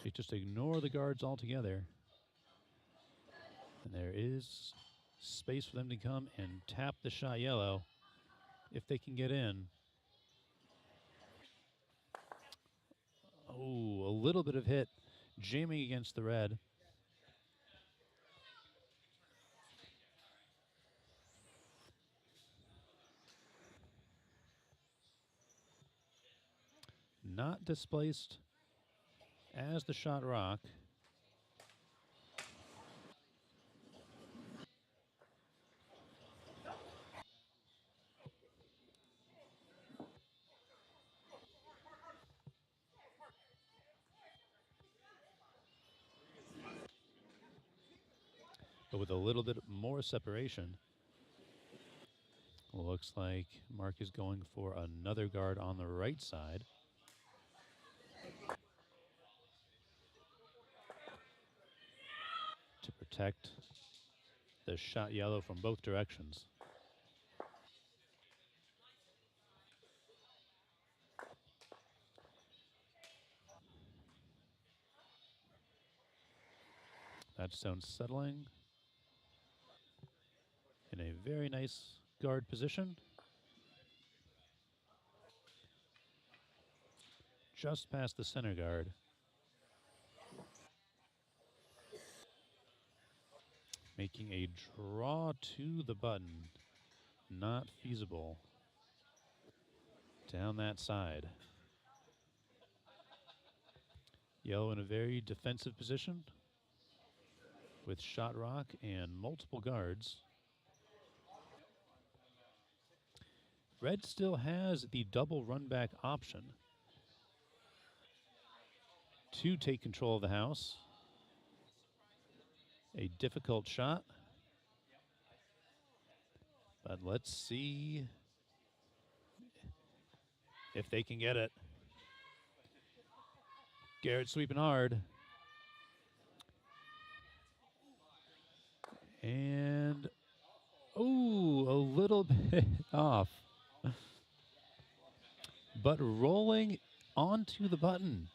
They just ignore the guards altogether. And there is space for them to come and tap the shot yellow if they can get in. Oh, a little bit of hit jamming against the red. Not displaced as the shot rock. but with a little bit more separation. Looks like Mark is going for another guard on the right side. To protect the shot yellow from both directions. That stone settling in a very nice guard position. Just past the center guard. Making a draw to the button. Not feasible. Down that side. Yellow in a very defensive position with shot rock and multiple guards. Red still has the double run back option to take control of the house. A difficult shot. But let's see if they can get it. Garrett sweeping hard. And, ooh, a little bit off. But rolling onto the button.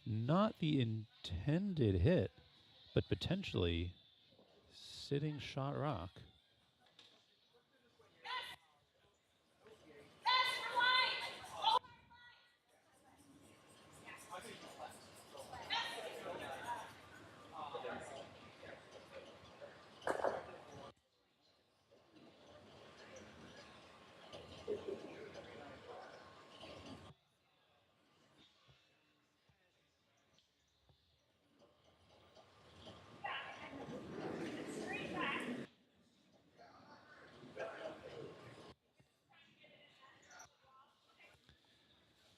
Not the intended hit, but potentially sitting shot rock.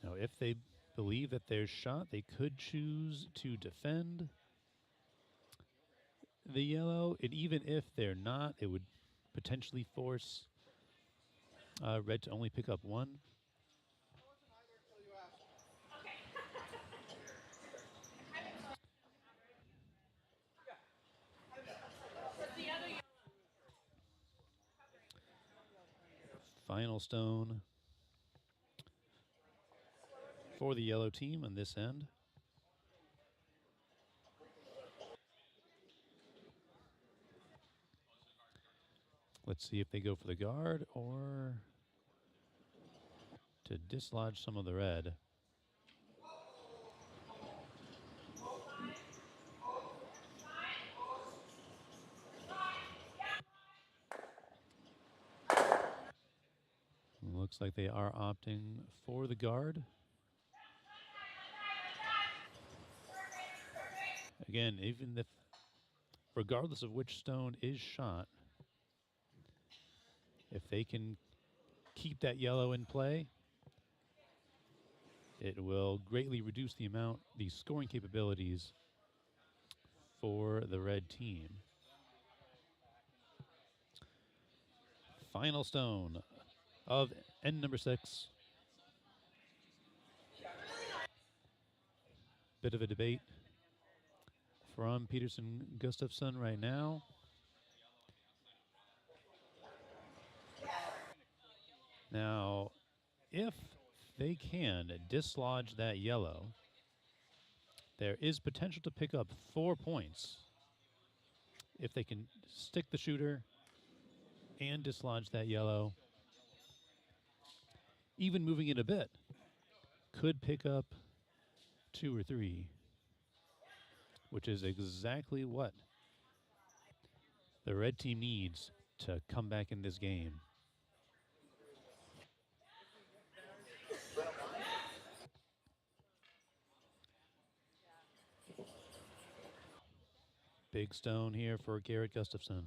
Now, if they believe that there's shot, they could choose to defend the yellow. And even if they're not, it would potentially force red to only pick up one. Final stone for the yellow team on this end. Let's see if they go for the guard or to dislodge some of the red. Looks like they are opting for the guard. Again, even if, regardless of which stone is shot, if they can keep that yellow in play, it will greatly reduce the scoring capabilities for the red team. Final stone of end number 6. Bit of a debate from Peterson Gustafsson right now. Now, if they can dislodge that yellow, there is potential to pick up 4 points if they can stick the shooter and dislodge that yellow. Even moving it a bit, could pick up 2 or 3, which is exactly what the red team needs to come back in this game. Big stone here for Garrett Gustafsson.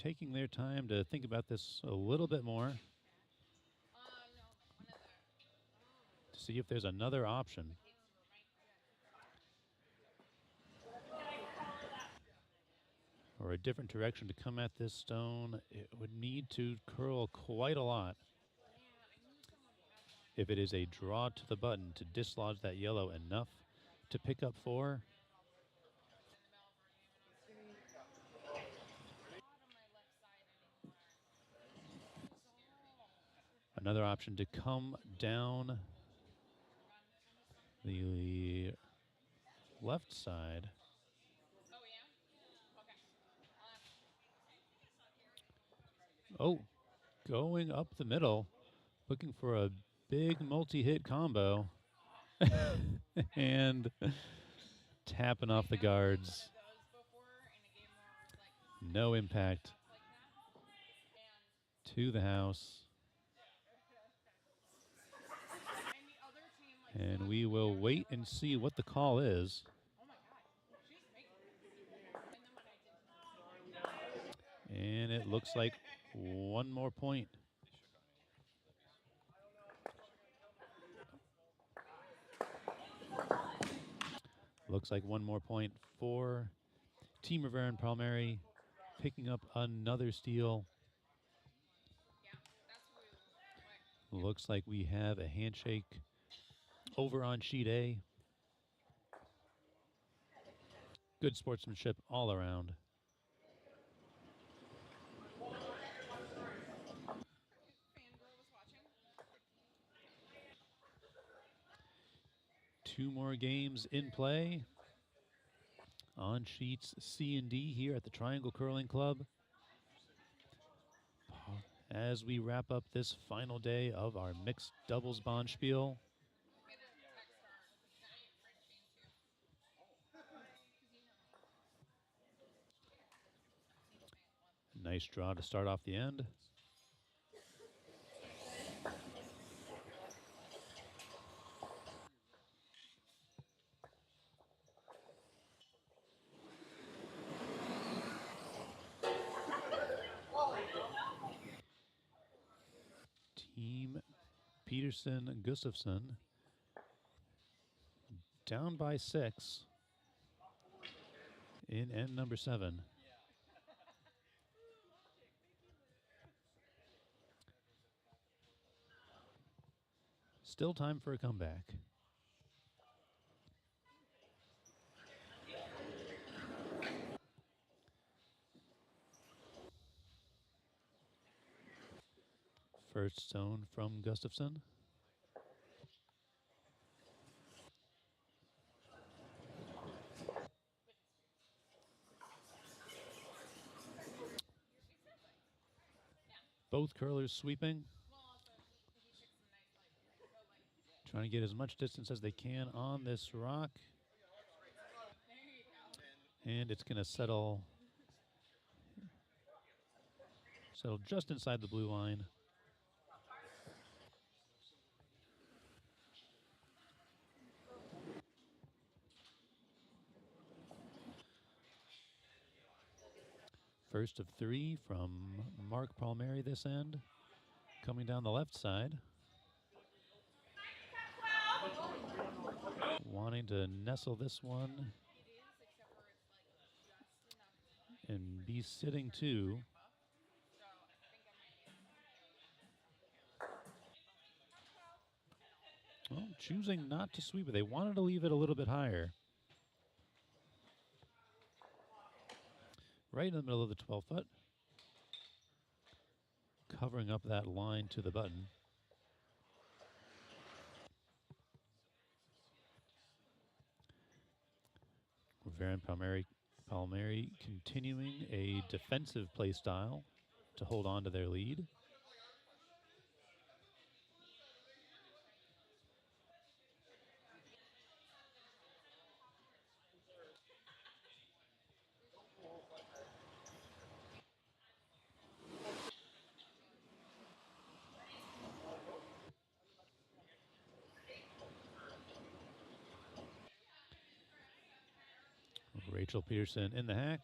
taking their time to think about this a little bit more to see if there's another option. Or a different direction to come at this stone. It would need to curl quite a lot. If it is a draw to the button to dislodge that yellow enough to pick up 4. Another option to come down the left side. Oh, going up the middle, looking for a big multi-hit combo. And tapping off the guards. No impact to the house. And we will wait and see what the call is. And it looks like one more point. Looks like one more point for Team Rivera and Palmieri, picking up another steal. Looks like we have a handshake over on sheet A. Good sportsmanship all around. Two more games in play on sheets C and D here at the Triangle Curling Club. As we wrap up this final day of our mixed doubles Bonspiel. Nice draw to start off the end. Team Peterson Gustafson down by 6 in end number 7. Still time for a comeback. First zone from Gustafson. Both curlers sweeping. Trying to get as much distance as they can on this rock. And it's going to settle just inside the blue line. First of 3 from Mark Palmieri this end. Coming down the left side. Wanting to nestle this one and be sitting 2. Well, choosing not to sweep it. They wanted to leave it a little bit higher. Right in the middle of the 12-foot. Covering up that line to the button. Rivera and Palmieri continuing a defensive play style to hold on to their lead. Rachel Peterson in the hack.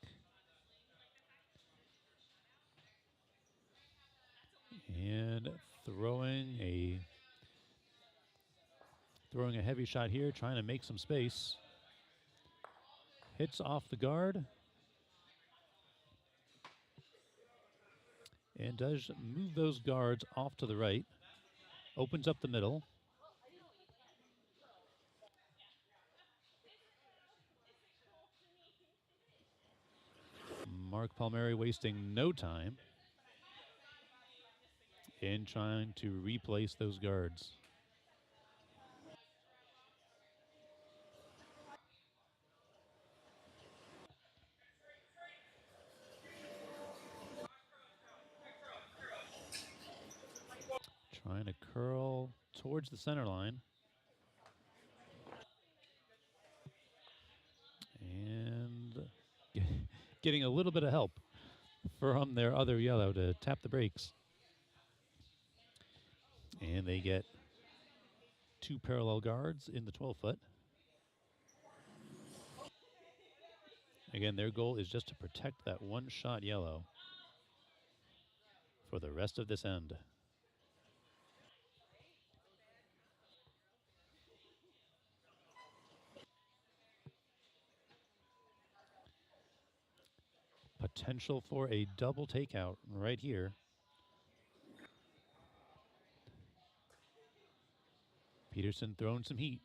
Throwing a heavy shot here, trying to make some space. Hits off the guard. And does move those guards off to the right. Opens up the middle. Mark Palmieri wasting no time in trying to replace those guards. Trying to curl towards the center line. And getting a little bit of help from their other yellow to tap the brakes. And they get 2 parallel guards in the 12-foot. Again, their goal is just to protect that one shot yellow for the rest of this end. Potential for a double takeout right here. Peterson throwing some heat.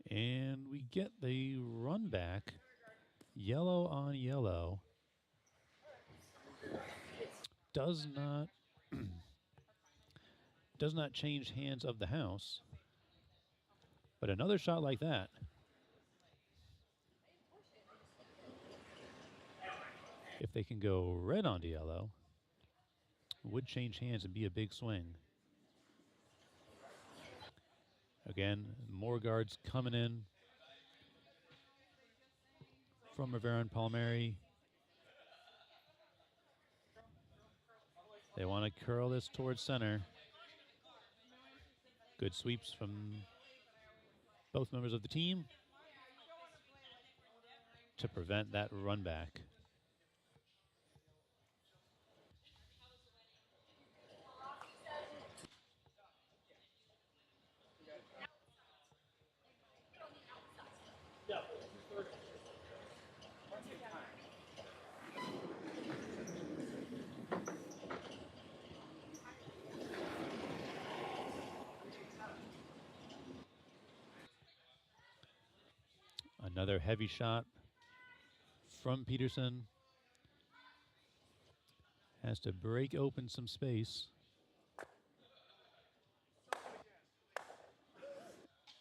And we get the run back. Yellow on yellow. Does not does not change hands of the house. But another shot like that, if they can go red onto yellow, would change hands and be a big swing. Again, more guards coming in from Rivera and Palmieri. They want to curl this towards center. Good sweeps from both members of the team to prevent that run back. Another heavy shot from Peterson. Has to break open some space.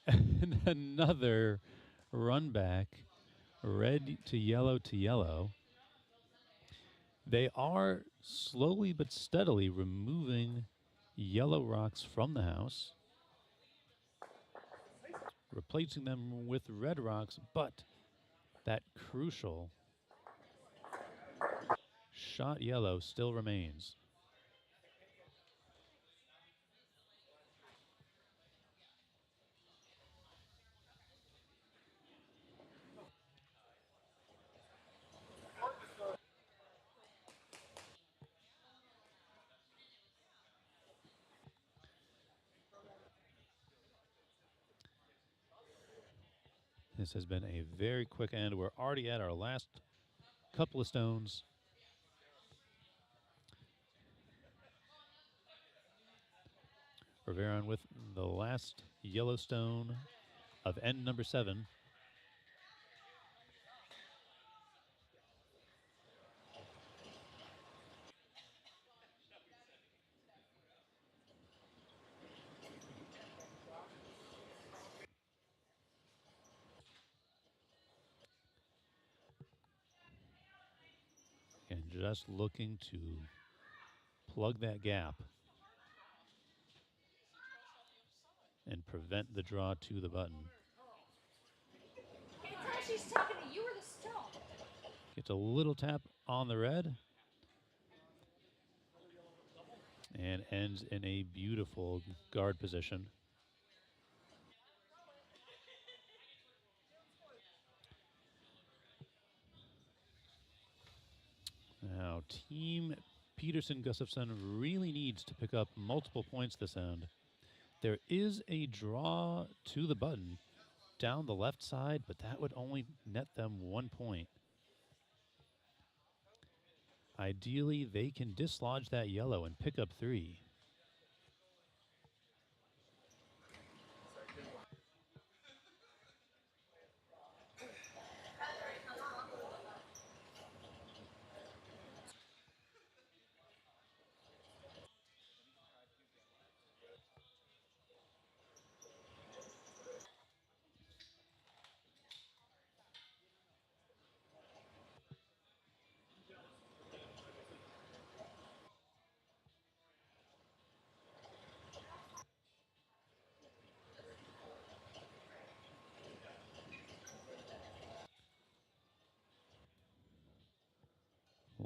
And another run back, red to yellow to yellow. They are slowly but steadily removing yellow rocks from the house, replacing them with red rocks, but that crucial shot yellow still remains. This has been a very quick end. We're already at our last couple of stones. Rivera with the last yellow stone of end number 7. And just looking to plug that gap and prevent the draw to the button. She's talking to you or the stone. Gets a little tap on the red. And ends in a beautiful guard position. Team Peterson Gustafson really needs to pick up multiple points this end. There is a draw to the button down the left side, but that would only net them 1 point. Ideally, they can dislodge that yellow and pick up 3.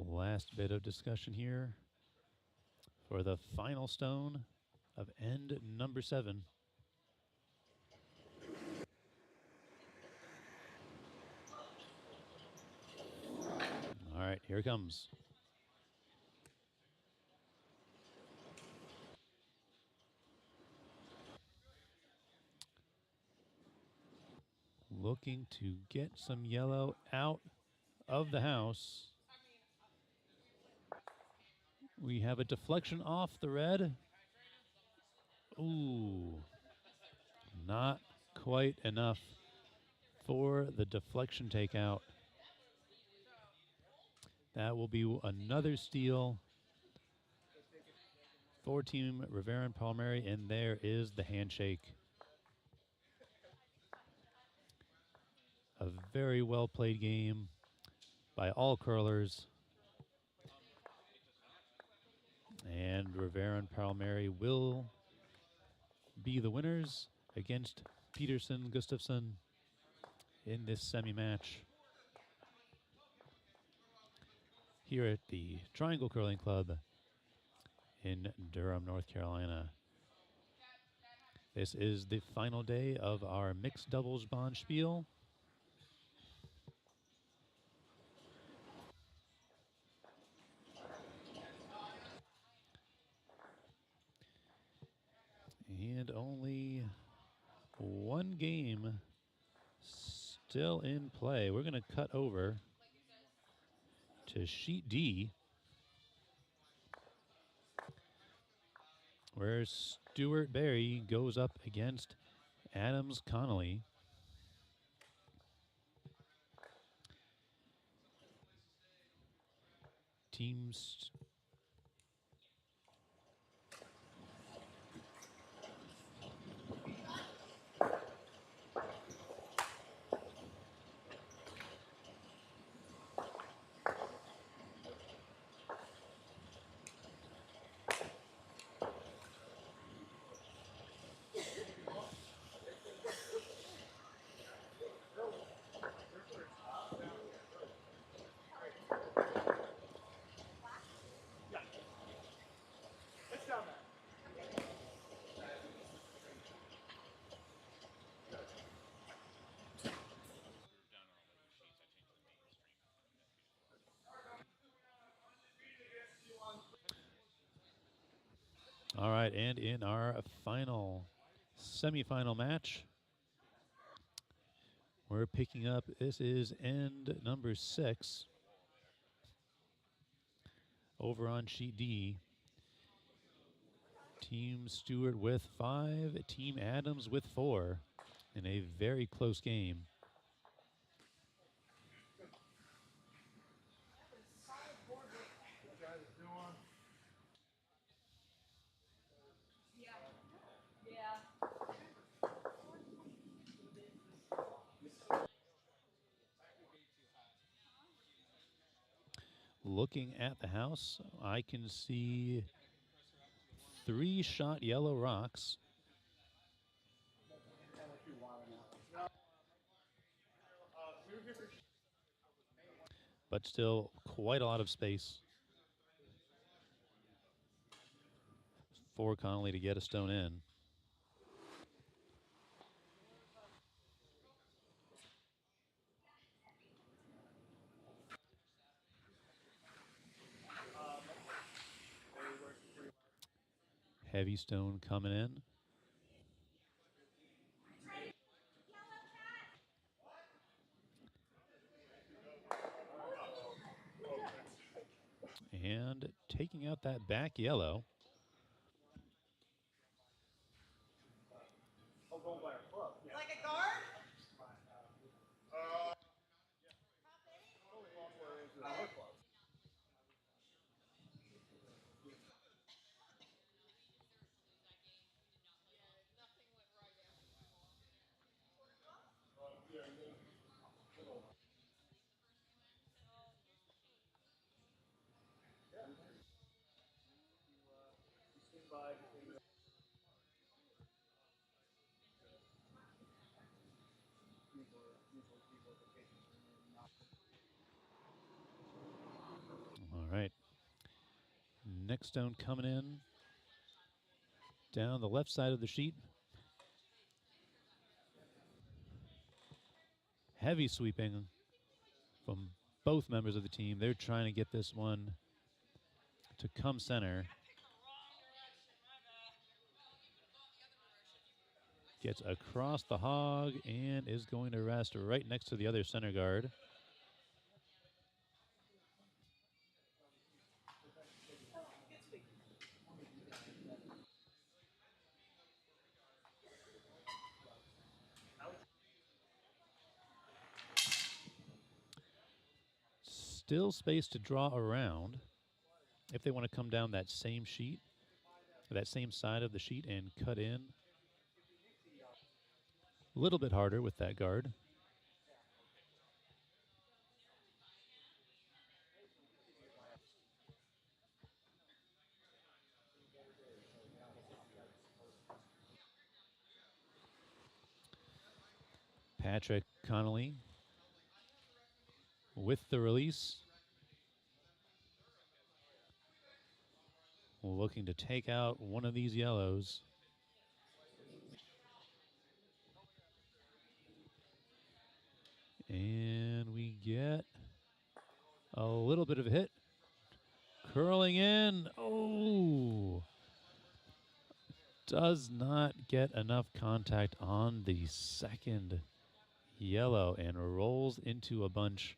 Last bit of discussion here for the final stone of end number 7. All right, here it comes. Looking to get some yellow out of the house. We have a deflection off the red. Ooh, not quite enough for the deflection takeout. That will be another steal for Team Rivera and Palmieri, and there is the handshake. A very well played game by all curlers. And Rivera and Palmieri will be the winners against Peterson Gustafson in this semi-match here at the Triangle Curling Club in Durham, North Carolina. This is the final day of our mixed doubles Bonspiel. And only one game still in play. We're going to cut over to sheet D, where Stuart Berry goes up against Adams Connolly. Teams All right, and in our final semifinal match, we're picking up, this is end number 6 over on sheet D. Team Stewart with 5, Team Adams with 4 in a very close game. Looking at the house, I can see 3 shot yellow rocks. But still quite a lot of space for Connolly to get a stone in. Heavy stone coming in. And taking out that back yellow. Like a guard? All right. Next stone coming in. Down the left side of the sheet. Heavy sweeping from both members of the team. They're trying to get this one to come center. Gets across the hog and is going to rest right next to the other center guard. Still space to draw around if they want to come down that same sheet, that same side of the sheet and cut in. A little bit harder with that guard. Patrick Connolly with the release. Looking to take out one of these yellows. And we get a little bit of a hit. Curling in. Oh! Does not get enough contact on the second yellow and rolls into a bunch.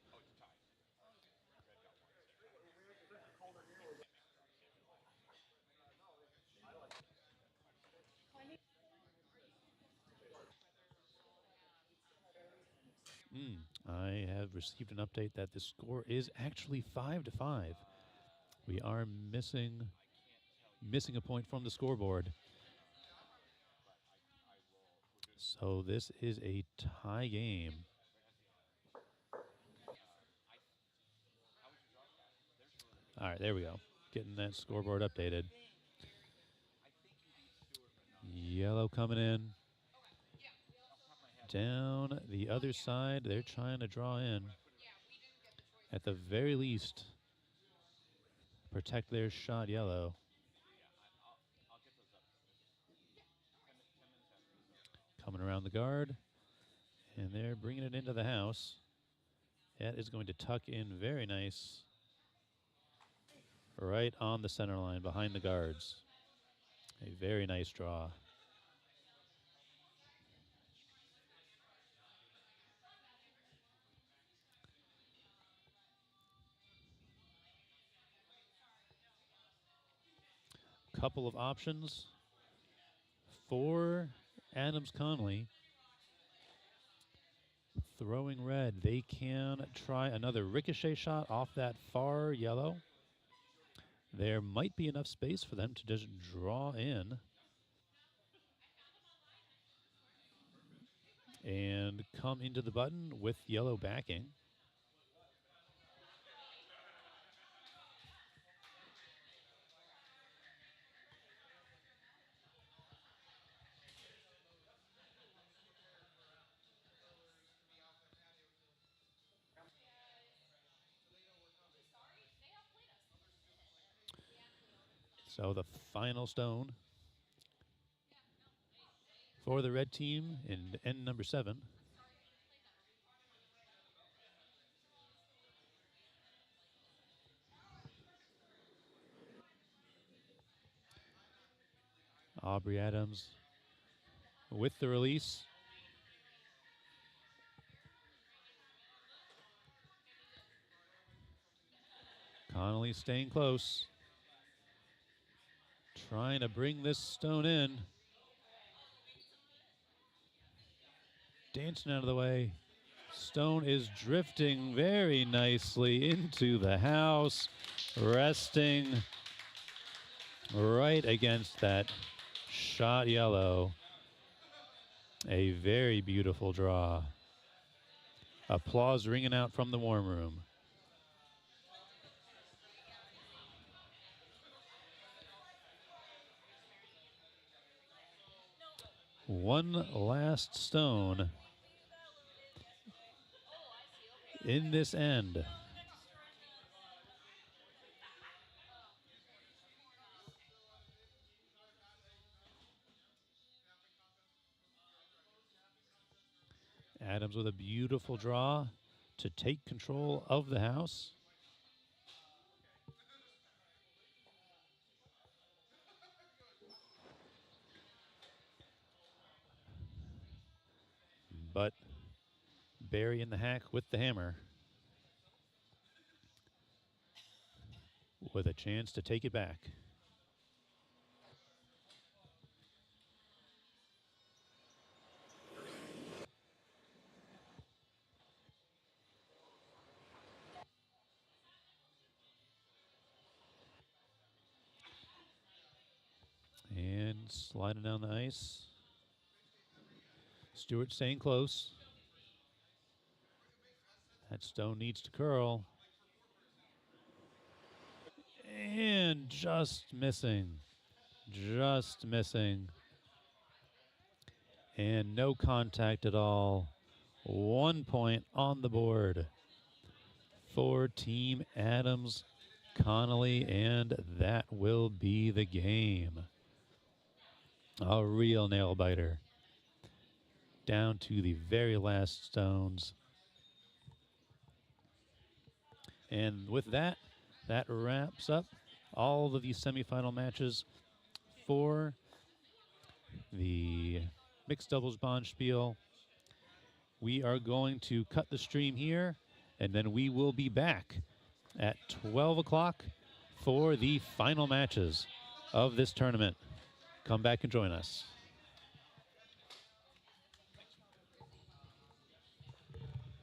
I have received an update that the score is actually 5-5. We are missing a point from the scoreboard. So this is a tie game. All right, there we go. Getting that scoreboard updated. Yellow coming in. Down the other side, they're trying to draw in. At the very least, protect their shot yellow. Coming around the guard, and they're bringing it into the house. That is going to tuck in very nice. Right on the center line behind the guards. A very nice draw. Couple of options for Adams Conley. Throwing red, they can try another ricochet shot off that far yellow. There might be enough space for them to just draw in and come into the button with yellow backing. So the final stone for the red team in end number 7. Aubrey Adams with the release. Connolly staying close. Trying to bring this stone in. Dancing out of the way. Stone is drifting very nicely into the house, resting right against that shot yellow. A very beautiful draw. Applause ringing out from the warm room. One last stone in this end. Adams with a beautiful draw to take control of the house. But Barry in the hack with the hammer with a chance to take it back. And sliding down the ice. Stewart staying close. That stone needs to curl. And just missing. Just missing. And no contact at all. 1 point on the board for Team Adams Connolly, and that will be the game. A real nail biter. Down to the very last stones. And with that, that wraps up all of these semifinal matches for the mixed doubles Bonspiel. We are going to cut the stream here, and then we will be back at 12 o'clock for the final matches of this tournament. Come back and join us.